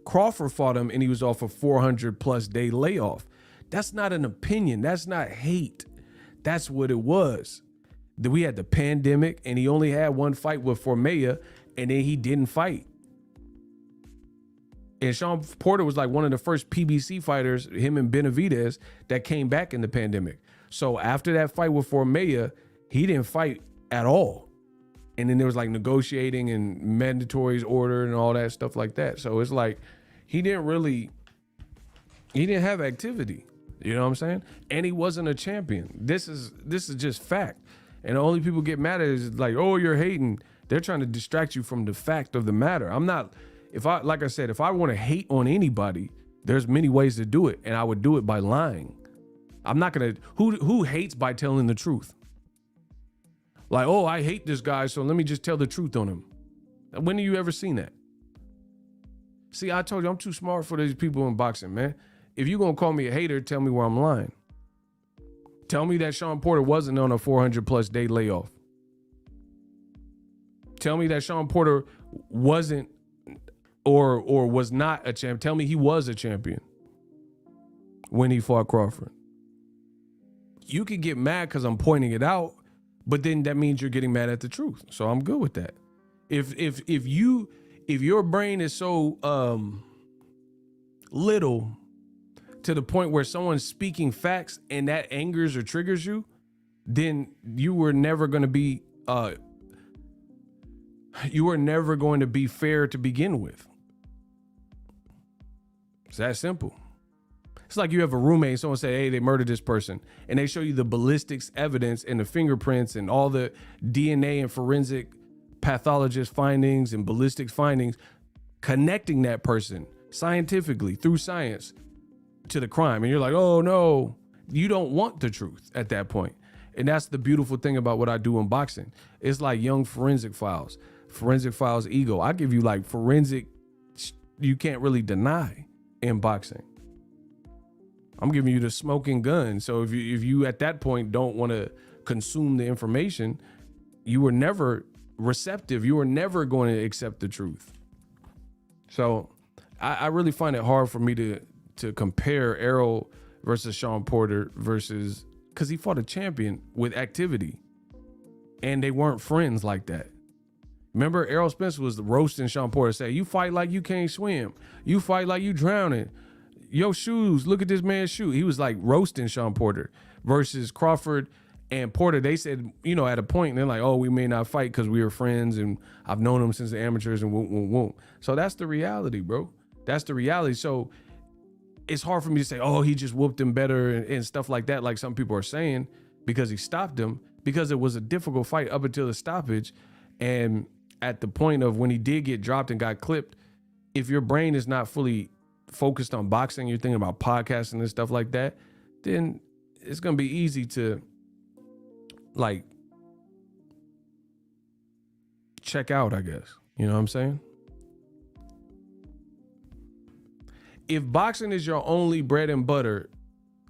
Crawford fought him and he was off a 400+ day layoff. That's not an opinion. That's not hate. That's what it was. We had the pandemic and he only had one fight with Pamela, and then he didn't fight. And Shawn Porter was like one of the first PBC fighters, him and Benavidez, that came back in the pandemic. So after that fight with Pamela, he didn't fight at all. And then there was like negotiating and mandatories order and all that stuff like that. So it's like he didn't have activity. You know what I'm saying? And he wasn't a champion. This is just fact. And the only people get mad at is like, oh, you're hating. They're trying to distract you from the fact of the matter. I'm not, like I said, if I want to hate on anybody, there's many ways to do it. And I would do it by lying. I'm not going to, who hates by telling the truth? Like, oh, I hate this guy, so let me just tell the truth on him. When have you ever seen that? See, I told you I'm too smart for these people in boxing, man. If you're going to call me a hater, tell me where I'm lying. Tell me that Shawn Porter wasn't on a 400+ day layoff. Tell me that Shawn Porter wasn't or was not a champion. Tell me he was a champion when he fought Crawford. You can get mad because I'm pointing it out, but then that means you're getting mad at the truth. So I'm good with that. If your brain is so little to the point where someone's speaking facts and that angers or triggers you, then you were never going to be fair to begin with. It's that simple. It's like you have a roommate and someone say, hey, they murdered this person. And they show you the ballistics evidence and the fingerprints and all the DNA and forensic pathologist findings and ballistics findings connecting that person scientifically through science to the crime. And you're like, oh no, you don't want the truth at that point. And that's the beautiful thing about what I do in boxing. It's like young forensic files ego. I give you like forensic, you can't really deny in boxing. I'm giving you the smoking gun. So if you at that point don't want to consume the information, you were never receptive. You were never going to accept the truth. So I really find it hard for me to compare Errol versus Shawn Porter versus, because he fought a champion with activity and they weren't friends like that. Remember, Errol Spence was roasting Shawn Porter, say, you fight like you can't swim. You fight like you drowning. Yo, shoes, look at this man's shoe. He was like roasting Shawn Porter versus Crawford and Porter. They said, at a point, they're like, oh, we may not fight because we were friends and I've known him since the amateurs and won't. So that's the reality, bro. That's the reality. So it's hard for me to say, oh, he just whooped him better and stuff like that, like some people are saying, because he stopped him, because it was a difficult fight up until the stoppage. And at the point of when he did get dropped and got clipped, if your brain is not fully focused on boxing, you're thinking about podcasting and stuff like that, then it's going to be easy to like check out, I guess. You know what I'm saying? If boxing is your only bread and butter,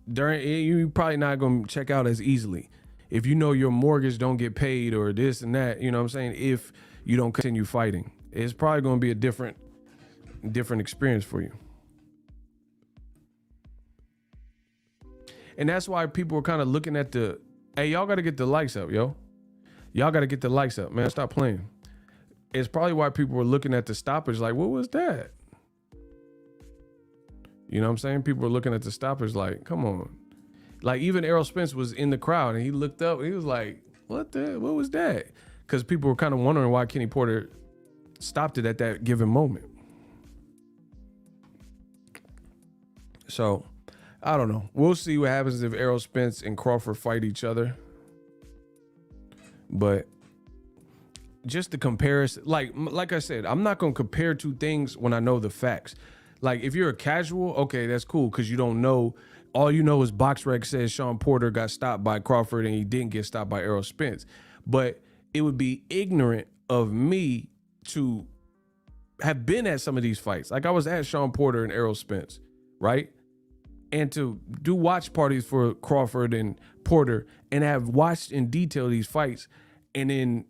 you're probably not going to check out as easily. If you know your mortgage don't get paid or this and that, you know what I'm saying? If you don't continue fighting, it's probably going to be a different experience for you. And that's why people were kind of looking at hey, y'all got to get the likes up, yo. Y'all got to get the likes up, man. Stop playing. It's probably why people were looking at the stoppage like, what was that? You know what I'm saying? People were looking at the stoppage like, come on. Like even Errol Spence was in the crowd and he looked up and he was like, what was that? Because people were kind of wondering why Kenny Porter stopped it at that given moment. So, I don't know. We'll see what happens if Errol Spence and Crawford fight each other. But just the comparison, like I said, I'm not going to compare two things when I know the facts. Like if you're a casual, okay, that's cool because you don't know. All you know is BoxRec says Sean Porter got stopped by Crawford and he didn't get stopped by Errol Spence. But it would be ignorant of me to have been at some of these fights. Like I was at Sean Porter and Errol Spence, right? And to do watch parties for Crawford and Porter and have watched in detail these fights and then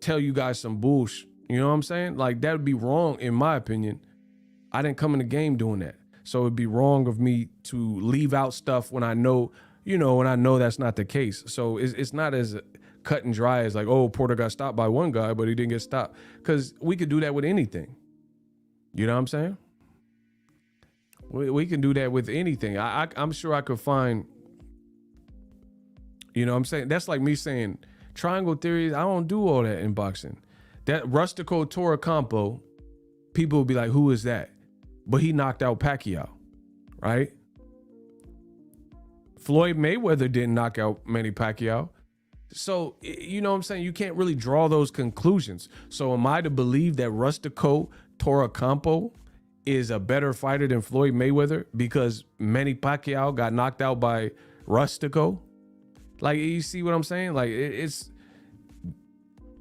tell you guys some bullshit. You know what I'm saying? Like that would be wrong in my opinion. I didn't come in the game doing that. So it'd be wrong of me to leave out stuff when I know, when I know that's not the case. So it's not as cut and dry as like, oh, Porter got stopped by one guy, but he didn't get stopped. Because we could do that with anything. You know what I'm saying? We can do that with anything. I'm sure I could find, you know what I'm saying? That's like me saying triangle theories. I don't do all that in boxing. That Rustico Toro combo, people will be like, who is that? But he knocked out Pacquiao, right? Floyd Mayweather didn't knock out Manny Pacquiao. So, you know what I'm saying? You can't really draw those conclusions. So am I to believe that Rustico Toro Campo is a better fighter than Floyd Mayweather because Manny Pacquiao got knocked out by Rustico? Like, you see what I'm saying? Like, it's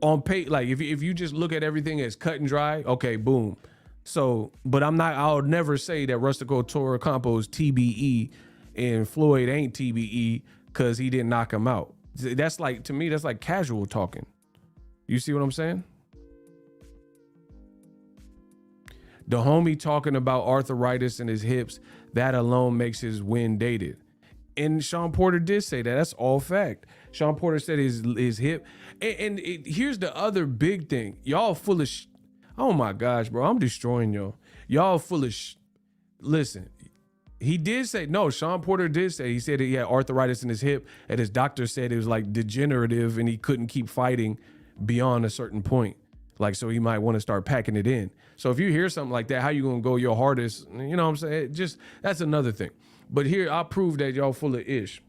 on pay. Like, if you just look at everything as cut and dry, okay, boom. So, but I'll never say that Rustico Toro Campo is TBE and Floyd ain't TBE because he didn't knock him out. That's like, to me, that's like casual talking. You see what I'm saying? The homie talking about arthritis in his hips, that alone makes his win dated. And Sean Porter did say that. That's all fact. Sean Porter said his hip. And here's the other big thing. Y'all full of oh my gosh, bro. I'm destroying y'all. Y'all full of listen. He did say, no, Sean Porter did say, he said he had arthritis in his hip and his doctor said it was like degenerative and he couldn't keep fighting beyond a certain point. Like, so he might want to start packing it in. So if you hear something like that, how you going to go your hardest? You know what I'm saying? Just, that's another thing. But here, I'll prove that y'all full of ish.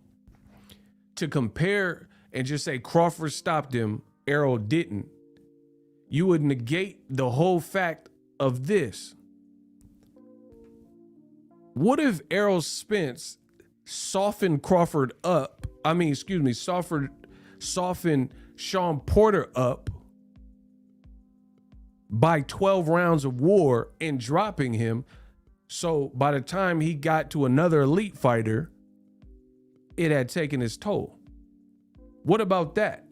To compare and just say Crawford stopped him, Errol didn't, you would negate the whole fact of this. What if Errol Spence softened Crawford up? Softened Sean Porter up by 12 rounds of war and dropping him. So by the time he got to another elite fighter, it had taken its toll. What about that?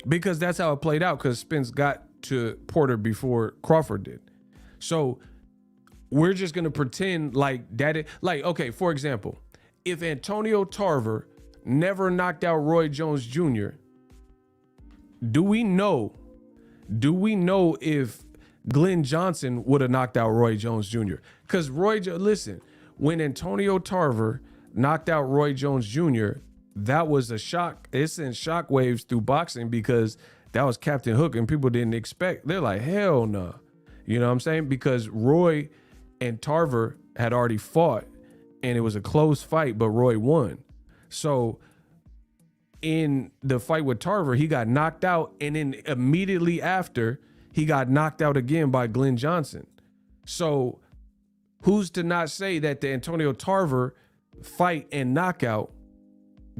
Because that's how it played out, because Spence got to Porter before Crawford did. So we're just going to pretend like that. Okay, for example, if Antonio Tarver never knocked out Roy Jones Jr., do we know if Glenn Johnson would have knocked out Roy Jones Jr.? Because listen, when Antonio Tarver knocked out Roy Jones Jr., that was a shock. It sent shockwaves through boxing because that was Captain Hook and people didn't expect. They're like, hell no. You know what I'm saying? Because Roy and Tarver had already fought and it was a close fight, but Roy won. So in the fight with Tarver, he got knocked out, and then immediately after, he got knocked out again by Glenn Johnson. So who's to not say that the Antonio Tarver fight and knockout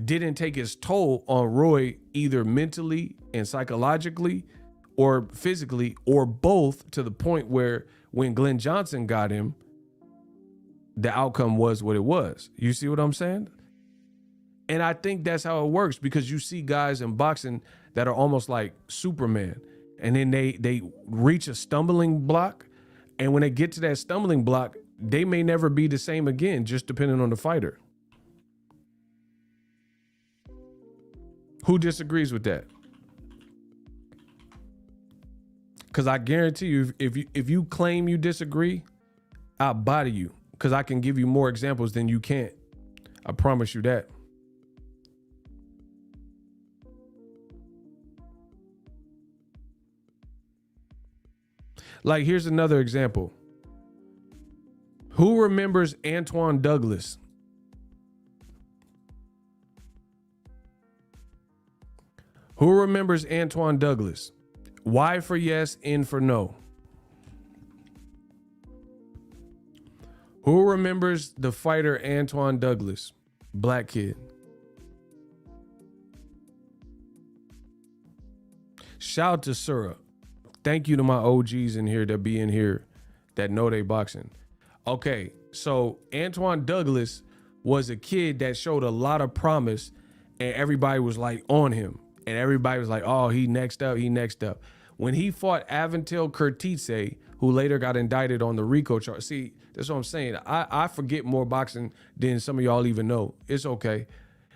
didn't take its toll on Roy, either mentally and psychologically or physically, or both, to the point where when Glenn Johnson got him, the outcome was what it was. You see what I'm saying? And I think that's how it works, because you see guys in boxing that are almost like Superman, and then they reach a stumbling block, and when they get to that stumbling block, they may never be the same again, just depending on the fighter. Who disagrees with that? Because I guarantee you, if you claim you disagree, I'll body you. Because I can give you more examples than you can't. I promise you that. Like, here's another example. Who remembers Antoine Douglas? Who remembers Antoine Douglas? Y for yes, N for no. Who remembers the fighter Antoine Douglas? Black kid. Shout out to Sura. Thank you to my OGs in here that be in here that know they boxing. Okay, so Antoine Douglas was a kid that showed a lot of promise, and everybody was like on him. And everybody was like, oh, he next up, he next up. When he fought Aventil Curtice, who later got indicted on the RICO charge. See, that's what I'm saying. I forget more boxing than some of y'all even know. It's okay.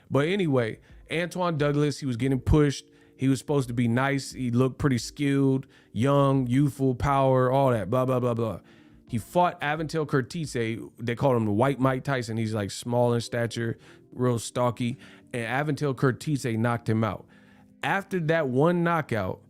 But anyway, Antoine Douglas, he was getting pushed. He was supposed to be nice. He looked pretty skilled, young, youthful, power, all that, blah, blah, blah, blah. He fought Aventil Curtice. They called him the White Mike Tyson. He's like small in stature, real stocky. And Aventil Curtice knocked him out. After that one knockout,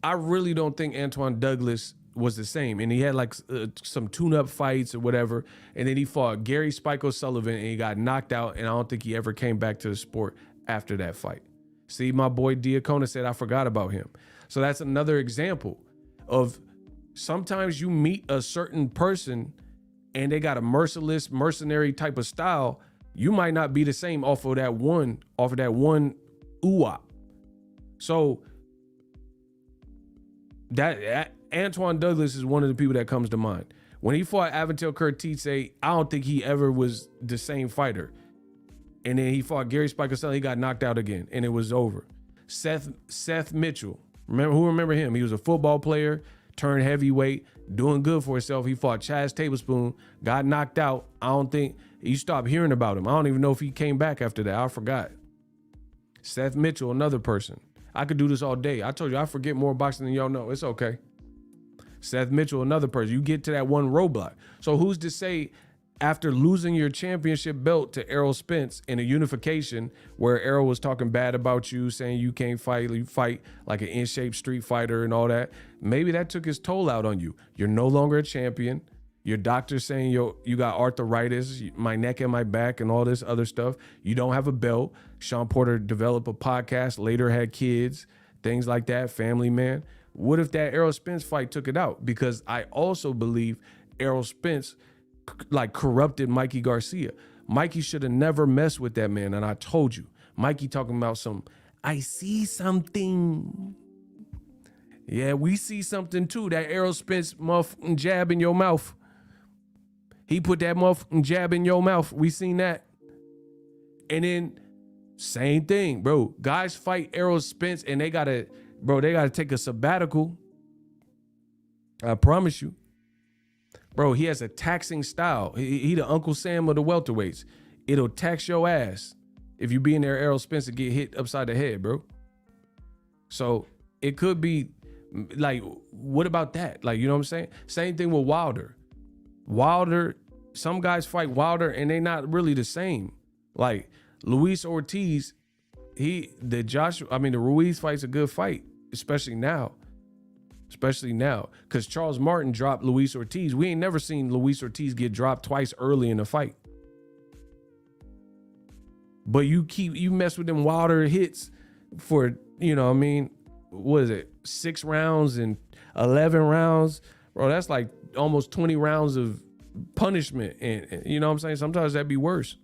I really don't think Antoine Douglas was the same. And he had like some tune-up fights or whatever. And then he fought Gary Spike O'Sullivan and he got knocked out. And I don't think he ever came back to the sport after that fight. See, my boy Diacona said I forgot about him. So that's another example of sometimes you meet a certain person and they got a merciless, mercenary type of style. You might not be the same off of that one UWAP. So that Antoine Douglas is one of the people that comes to mind. When he fought Aventil Curtice, I don't think he ever was the same fighter. And then he fought Gary Spike O'Sullivan, he got knocked out again, and it was over. Seth Mitchell, remember him? He was a football player, turned heavyweight, doing good for himself. He fought Chaz Tablespoon, got knocked out. I don't think, you stopped hearing about him. I don't even know if he came back after that. I forgot. Seth Mitchell, another person. I could do this all day. I told you, I forget more boxing than y'all know. It's okay. Seth Mitchell, another person. You get to that one roadblock. So who's to say after losing your championship belt to Errol Spence in a unification where Errol was talking bad about you, saying you can't fight, you fight like an in-shape street fighter and all that, maybe that took his toll out on you. You're no longer a champion. Your doctor's saying you got arthritis, my neck and my back and all this other stuff. You don't have a belt. Sean Porter developed a podcast, later had kids, things like that, family man. What if that Errol Spence fight took it out? Because I also believe Errol Spence like corrupted Mikey Garcia. Mikey should have never messed with that man. And I told you, Mikey talking about some, I see something. Yeah, we see something too. That Errol Spence motherfucking jab in your mouth. He put that motherfucking jab in your mouth. We seen that. And then same thing, bro. Guys fight Errol Spence and they gotta take a sabbatical. I promise you. Bro, he has a taxing style. He the Uncle Sam of the welterweights. It'll tax your ass if you be in there, Errol Spence, and get hit upside the head, bro. So it could be like, what about that? Like, you know what I'm saying? Same thing with Wilder. Wilder, some guys fight Wilder and they not really the same. Like Luis Ortiz, the Ruiz fight's a good fight, especially now. Because Charles Martin dropped Luis Ortiz. We ain't never seen Luis Ortiz get dropped twice early in the fight. But you mess with them Wilder hits for, what is it, 6 rounds and 11 rounds? Bro, that's like almost 20 rounds of punishment. And you know what I'm saying? Sometimes that'd be worse.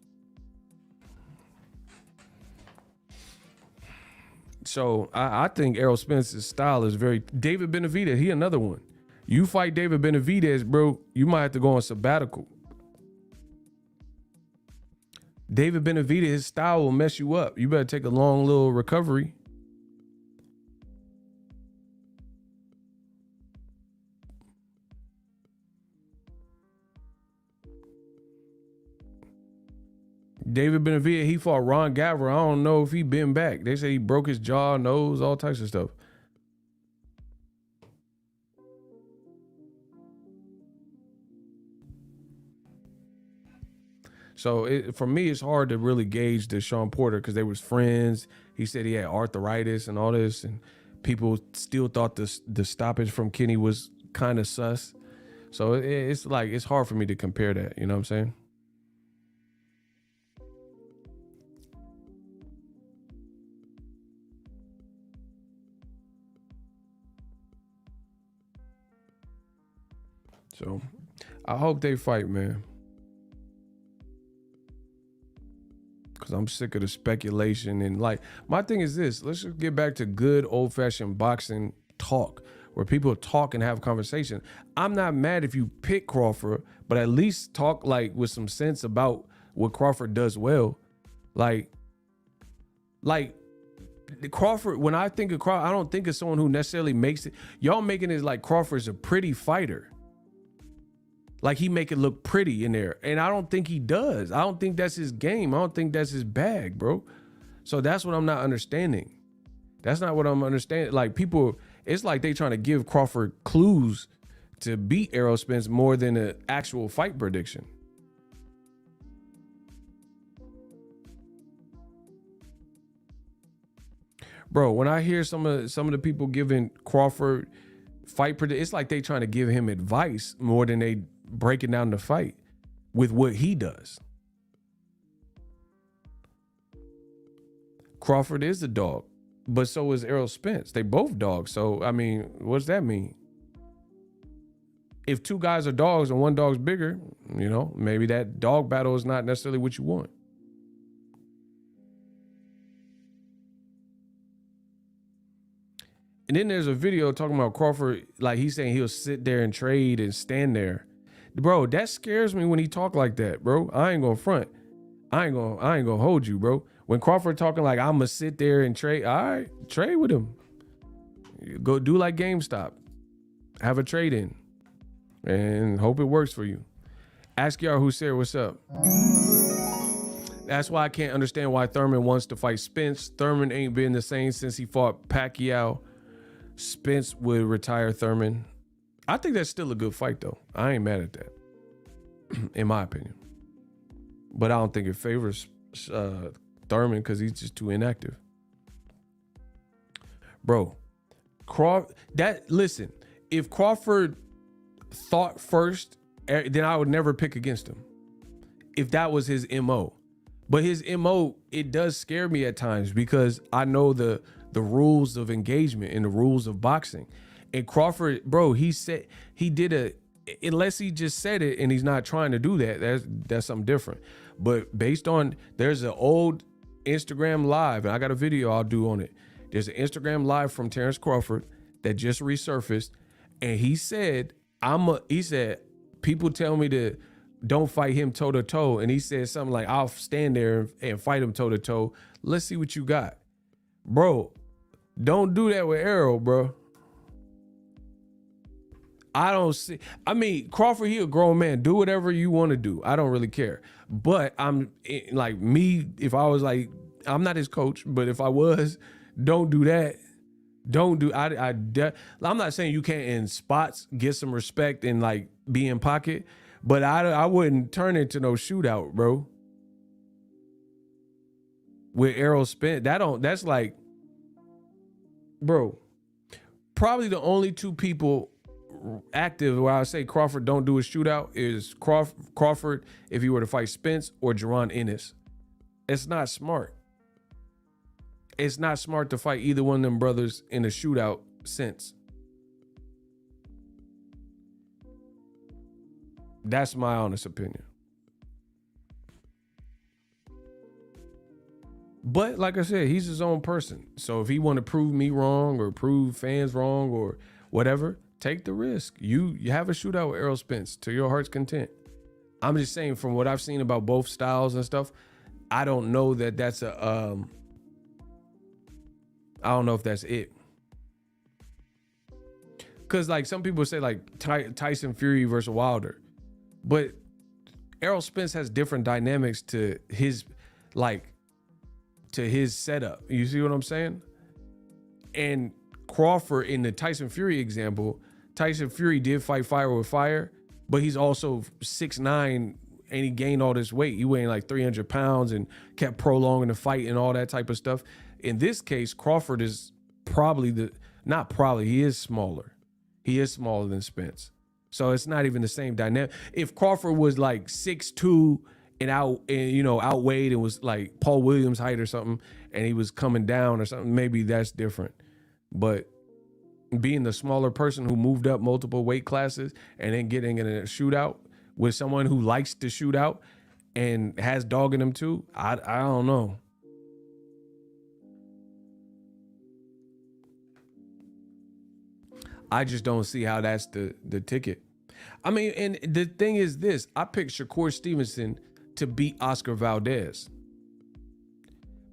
So I think Errol Spence's style is very... David Benavidez, he another one. You fight David Benavidez, bro, you might have to go on sabbatical. David Benavidez, his style will mess you up. You better take a long little recovery. David Benavidez, he fought Ron Gavra. I don't know if he been back. They say he broke his jaw, nose, all types of stuff. So for me, it's hard to really gauge the Sean Porter because they was friends. He said he had arthritis and all this, and people still thought the stoppage from Kenny was kind of sus. So it's like, it's hard for me to compare that. You know what I'm saying? So I hope they fight, man. Because I'm sick of the speculation. And like, my thing is this, let's just get back to good old fashioned boxing talk where people talk and have conversation. I'm not mad if you pick Crawford, but at least talk like with some sense about what Crawford does well. Like Crawford, when I think of Crawford, I don't think of someone who necessarily makes it. Y'all making it like Crawford's a pretty fighter. Like he make it look pretty in there. And I don't think he does. I don't think that's his game. I don't think that's his bag, bro. So that's what I'm not understanding. That's not what I'm understanding. Like people, it's like they trying to give Crawford clues to beat Errol Spence more than an actual fight prediction. Bro, when I hear some of the people giving Crawford fight prediction, it's like they trying to give him advice more than they breaking down the fight with what he does. Crawford is a dog, but so is Errol Spence. They both dogs. So, I mean, what's that mean? If two guys are dogs and one dog's bigger, you know, maybe that dog battle is not necessarily what you want. And then there's a video talking about Crawford, like he's saying he'll sit there and trade and stand there. Bro, that scares me when he talk like that, bro. I ain't gonna front. I ain't gonna hold you, bro. When Crawford talking like I'ma sit there and trade, all right, trade with him. Go do like GameStop. Have a trade in. And hope it works for you. Ask y'all who said what's up. That's why I can't understand why Thurman wants to fight Spence. Thurman ain't been the same since he fought Pacquiao. Spence would retire Thurman. I think that's still a good fight, though. I ain't mad at that, in my opinion. But I don't think it favors Thurman because he's just too inactive. Bro, listen, if Crawford thought first, then I would never pick against him. If that was his MO. But his MO, it does scare me at times because I know the rules of engagement and the rules of boxing. And Crawford, bro, he said he did unless he just said it and he's not trying to do that, that's something different. But based on, there's an old Instagram live, and I got a video I'll do on it. There's an Instagram live from Terrence Crawford that just resurfaced, and he said, he said, people tell me to don't fight him toe to toe, and he said something like, I'll stand there and fight him toe to toe. Let's see what you got, bro. Don't do that with Errol, bro. I don't see. I mean, Crawford, he a grown man. Do whatever you want to do. I don't really care. But I'm like me. If I was like, I'm not his coach, but if I was, don't do that. Don't do. I'm not saying you can't in spots get some respect and like be in pocket, but I wouldn't turn it into no shootout, bro. With Errol Spence, that's like, bro. Probably the only two people active where I say Crawford don't do a shootout is Crawford if he were to fight Spence or Jaron Ennis. It's not smart. It's not smart to fight either one of them brothers in a shootout sense. That's my honest opinion. But like I said, he's his own person. So if he want to prove me wrong or prove fans wrong or whatever, take the risk. You have a shootout with Errol Spence to your heart's content. I'm just saying from what I've seen about both styles and stuff, I don't know that that's a, I don't know if that's it. Cause like some people say like Tyson Fury versus Wilder, but Errol Spence has different dynamics to his, like to his setup. You see what I'm saying? And Crawford, in the Tyson Fury example, Tyson Fury did fight fire with fire, but he's also 6'9", and he gained all this weight. He weighed like 300 pounds and kept prolonging the fight and all that type of stuff. In this case, Crawford is probably he is smaller. He is smaller than Spence. So it's not even the same dynamic. If Crawford was like 6'2" and outweighed and was like Paul Williams height or something, and he was coming down or something, maybe that's different. But being the smaller person who moved up multiple weight classes and then getting in a shootout with someone who likes to shoot out and has dog in him too, I don't know. I just don't see how that's the ticket. I mean, and the thing is this, I picked Shakur Stevenson to beat Oscar Valdez.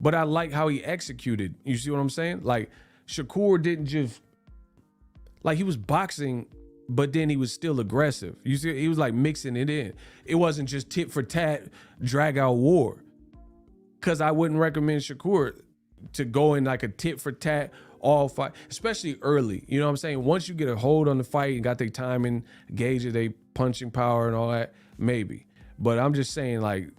But I like how he executed. You see what I'm saying? Like, Shakur didn't just, like, he was boxing, but then he was still aggressive. You see, he was like mixing it in. It wasn't just tit for tat, drag out war. Because I wouldn't recommend Shakur to go in like a tit for tat, all fight, especially early. You know what I'm saying? Once you get a hold on the fight and got their timing, gauge their punching power and all that, maybe. But I'm just saying, like,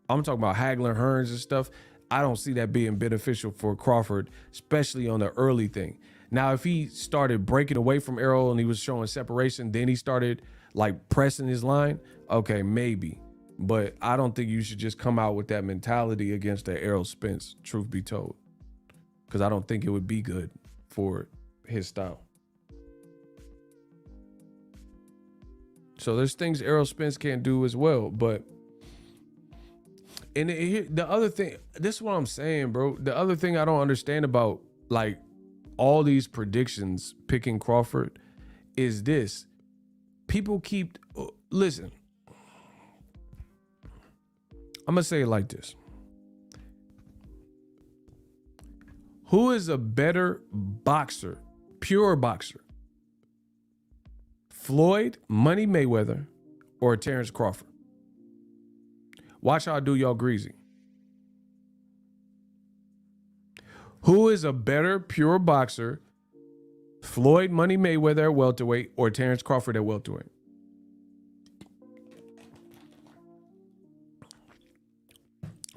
I'm talking about haggling hearns and stuff. I don't see that being beneficial for Crawford, especially on the early thing. Now, if he started breaking away from Errol and he was showing separation, then he started like pressing his line, okay, maybe. But I don't think you should just come out with that mentality against the Errol Spence, truth be told. Because I don't think it would be good for his style. So there's things Errol Spence can't do as well. But and the other thing, this is what I'm saying, bro. The other thing I don't understand about like all these predictions picking Crawford is this. People keep, listen, I'm going to say it like this. Who is a better boxer, pure boxer? Floyd, Money Mayweather, or Terrence Crawford? Watch how I do y'all greasy. Who is a better pure boxer? Floyd, Money Mayweather at welterweight, or Terrence Crawford at welterweight?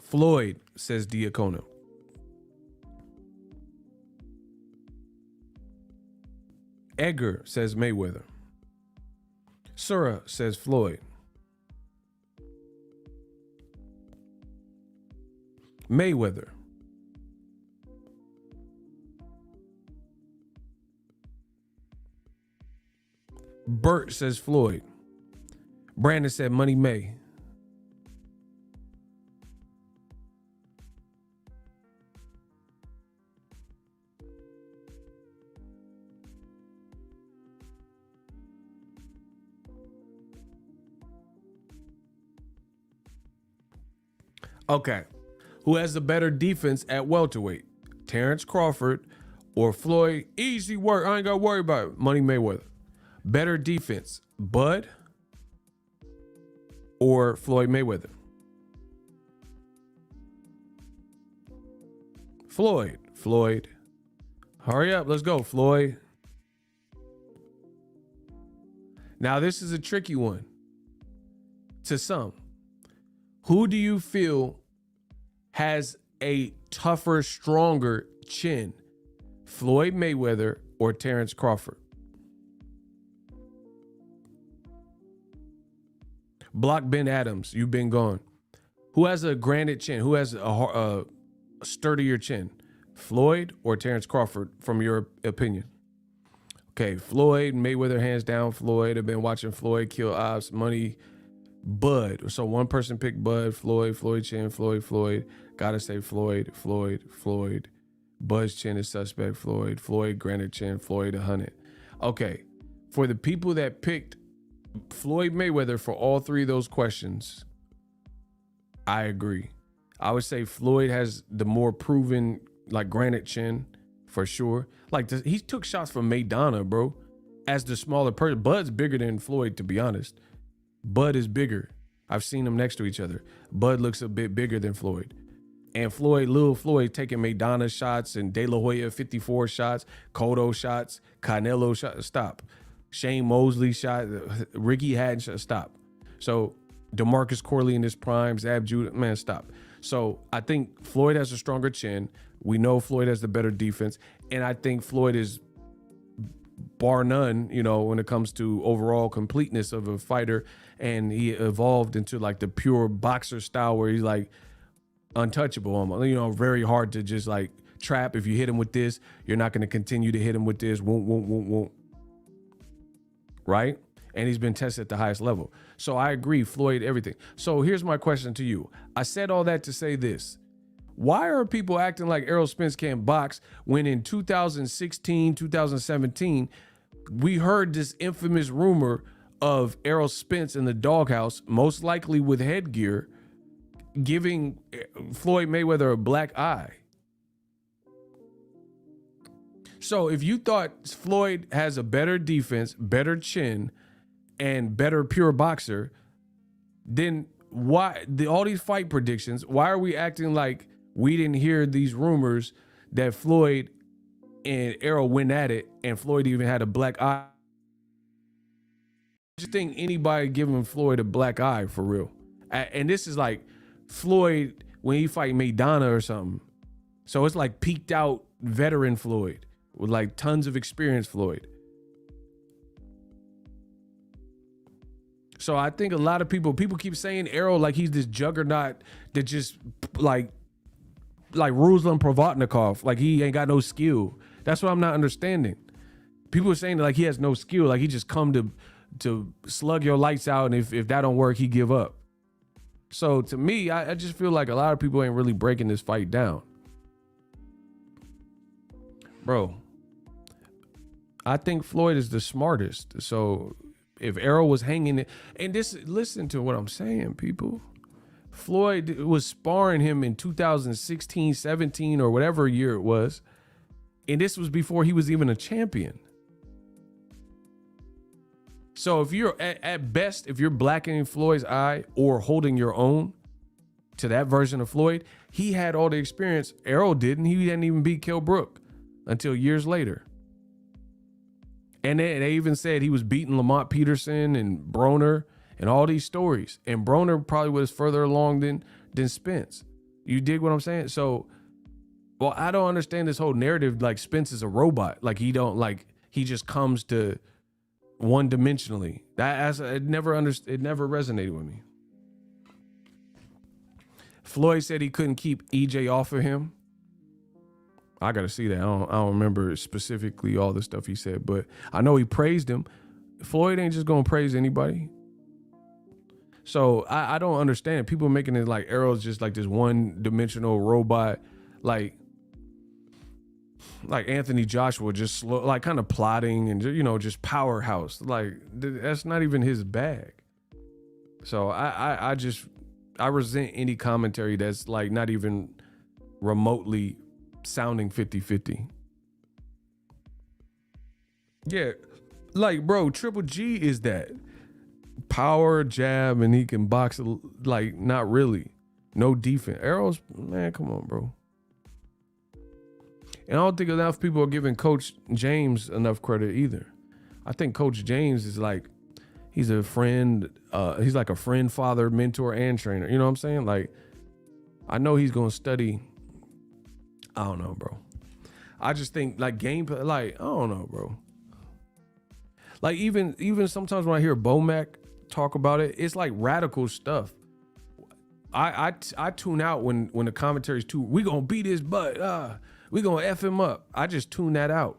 Floyd, says Diacono. Edgar says Mayweather. Sura says Floyd. Mayweather. Bert says Floyd. Brandon said Money May. Okay. Who has the better defense at welterweight? Terrence Crawford or Floyd? Easy work. I ain't got to worry about it. Money Mayweather. Better defense, Bud or Floyd Mayweather? Floyd. Hurry up. Let's go, Floyd. Now, this is a tricky one to some. Who do you feel has a tougher, stronger chin? Floyd Mayweather or Terrence Crawford? Block Ben Adams, you've been gone. Who has a granite chin? Who has a sturdier chin? Floyd or Terrence Crawford, from your opinion? Okay, Floyd, Mayweather, hands down. Floyd. I've been watching Floyd kill Ops, Money, Bud. So one person picked Bud, Floyd chin, Floyd. Gotta say Floyd. Bud's chin is suspect, Floyd, granite chin, Floyd 100. Okay, for the people that picked Floyd Mayweather for all three of those questions, I agree. I would say Floyd has the more proven, like, granite chin for sure. Like, he took shots from Maidana, bro, as the smaller person. Bud's bigger than Floyd, to be honest. Bud is bigger. I've seen them next to each other. Bud looks a bit bigger than Floyd. And Lil Floyd taking Maidana shots and De La Hoya 54 shots, Cotto shots, Canelo shots. Stop. Shane Mosley shot, Ricky Hatton shot. Stop. So DeMarcus Corley in his prime, Zab Judah, man, stop. So I think Floyd has a stronger chin. We know Floyd has the better defense. And I think Floyd is bar none, you know, when it comes to overall completeness of a fighter. And he evolved into like the pure boxer style where he's like untouchable, you know, very hard to just like trap. If you hit him with this, you're not going to continue to hit him with this. Won't. Right? And he's been tested at the highest level. So I agree, Floyd, everything. So here's my question to you. I said all that to say this. Why are people acting like Errol Spence can't box when in 2016, 2017, we heard this infamous rumor of Errol Spence in the doghouse, most likely with headgear, giving Floyd Mayweather a black eye? So if you thought Floyd has a better defense, better chin, and better pure boxer, then why all these fight predictions? Why are we acting like we didn't hear these rumors that Floyd and Errol went at it and Floyd even had a black eye? I just think anybody giving Floyd a black eye for real. And this is like Floyd when he fight Maidana or something. So it's like peaked out veteran Floyd with like tons of experience Floyd. So I think a lot of people keep saying Errol like he's this juggernaut that just like Ruslan Provatnikov, like he ain't got no skill. That's what I'm not understanding. People are saying that like he has no skill, like he just come to slug your lights out, and if that don't work, he give up. So to me, I just feel like a lot of people ain't really breaking this fight down. Bro, I think Floyd is the smartest. So if Errol was hanging it, and this, listen to what I'm saying, people. Floyd was sparring him in 2016, 17, or whatever year it was. And this was before he was even a champion. So if you're at best, if you're blackening Floyd's eye or holding your own to that version of Floyd, he had all the experience. Errol didn't. He didn't even beat Kell Brook until years later. And they even said he was beating Lamont Peterson and Broner and all these stories. And Broner probably was further along than Spence. You dig what I'm saying? So, well, I don't understand this whole narrative like Spence is a robot. Like he just comes to one-dimensionally. It never resonated with me. Floyd said he couldn't keep EJ off of him. I gotta see that. I don't remember specifically all the stuff he said, but I know he praised him. Floyd ain't just gonna praise anybody. So I don't understand. People making it like Errol's just like this one-dimensional robot, like Anthony Joshua, just slow, like kind of plotting and, you know, just powerhouse. Like that's not even his bag. So I resent any commentary that's like not even remotely sounding 50-50. Yeah, like, bro, Triple G is that power jab and he can box, like, not really, no defense. Errol's, man, come on, bro. And I don't think enough people are giving Coach James enough credit either. I think Coach James is like, he's a friend, he's like a friend, father, mentor, and trainer. You know what I'm saying? Like, I know he's gonna study. I don't know, bro. I just think like gameplay, like, I don't know, bro. Like even sometimes when I hear Bomac talk about it, it's like radical stuff. I tune out when the commentary's too, we gonna beat his butt, we gonna F him up. I just tune that out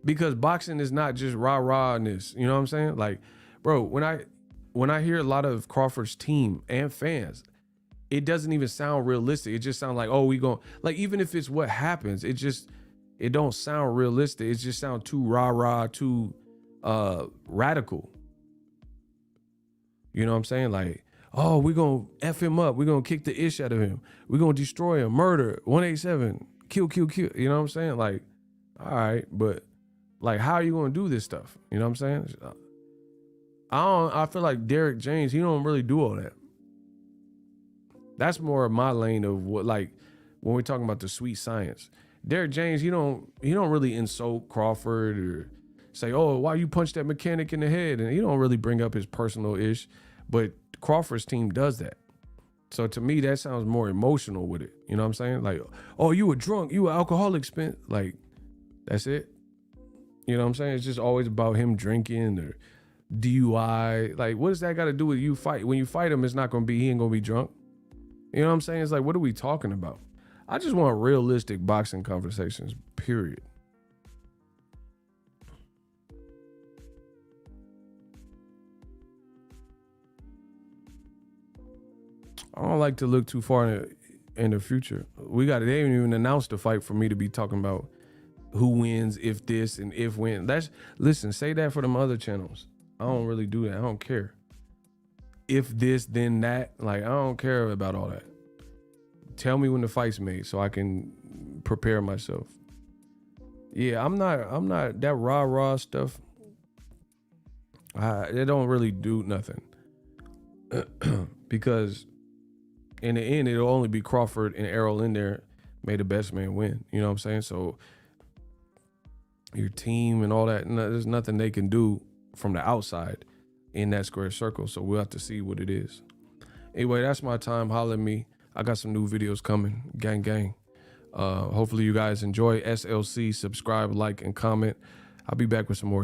because boxing is not just rah-rahness. You know what I'm saying? Like, bro, when I hear a lot of Crawford's team and fans, it doesn't even sound realistic. It just sounds like, oh, we gonna, like, even if it's what happens, it don't sound realistic. It just sounds too rah-rah, too radical. You know what I'm saying? Like, oh, we gonna F him up. We gonna kick the ish out of him. We gonna destroy him. Murder, 187, kill. You know what I'm saying? Like, all right, but like, how are you gonna do this stuff? You know what I'm saying? I feel like Derek James, he don't really do all that. That's more of my lane of what, like, when we're talking about the sweet science. Derrick James, he don't really insult Crawford or say, oh, why you punched that mechanic in the head? And he don't really bring up his personal ish, but Crawford's team does that. So to me, that sounds more emotional with it. You know what I'm saying? Like, oh, you were drunk, you were alcoholic, Spence. Like, that's it. You know what I'm saying? It's just always about him drinking or DUI. Like, what does that got to do with you fight? When you fight him, it's not going to be, he ain't going to be drunk. You know what I'm saying? It's like, what are we talking about? I just want realistic boxing conversations, period. I don't like to look too far in the future. They haven't even announced the fight for me to be talking about who wins, if this and if when. Listen, say that for them other channels. I don't really do that. I don't care. If this, then that. Like, I don't care about all that. Tell me when the fight's made so I can prepare myself. Yeah, I'm not that rah stuff. It don't really do nothing. Because in the end, it'll only be Crawford and Errol in there. May the best man win. You know what I'm saying? So your team and all that, there's nothing they can do from the outside in that square circle. So we'll have to see what it is. Anyway, that's my time. Holler at me. I got some new videos coming. Gang, gang. Hopefully you guys enjoy SLC. Subscribe, like, and comment. I'll be back with some more.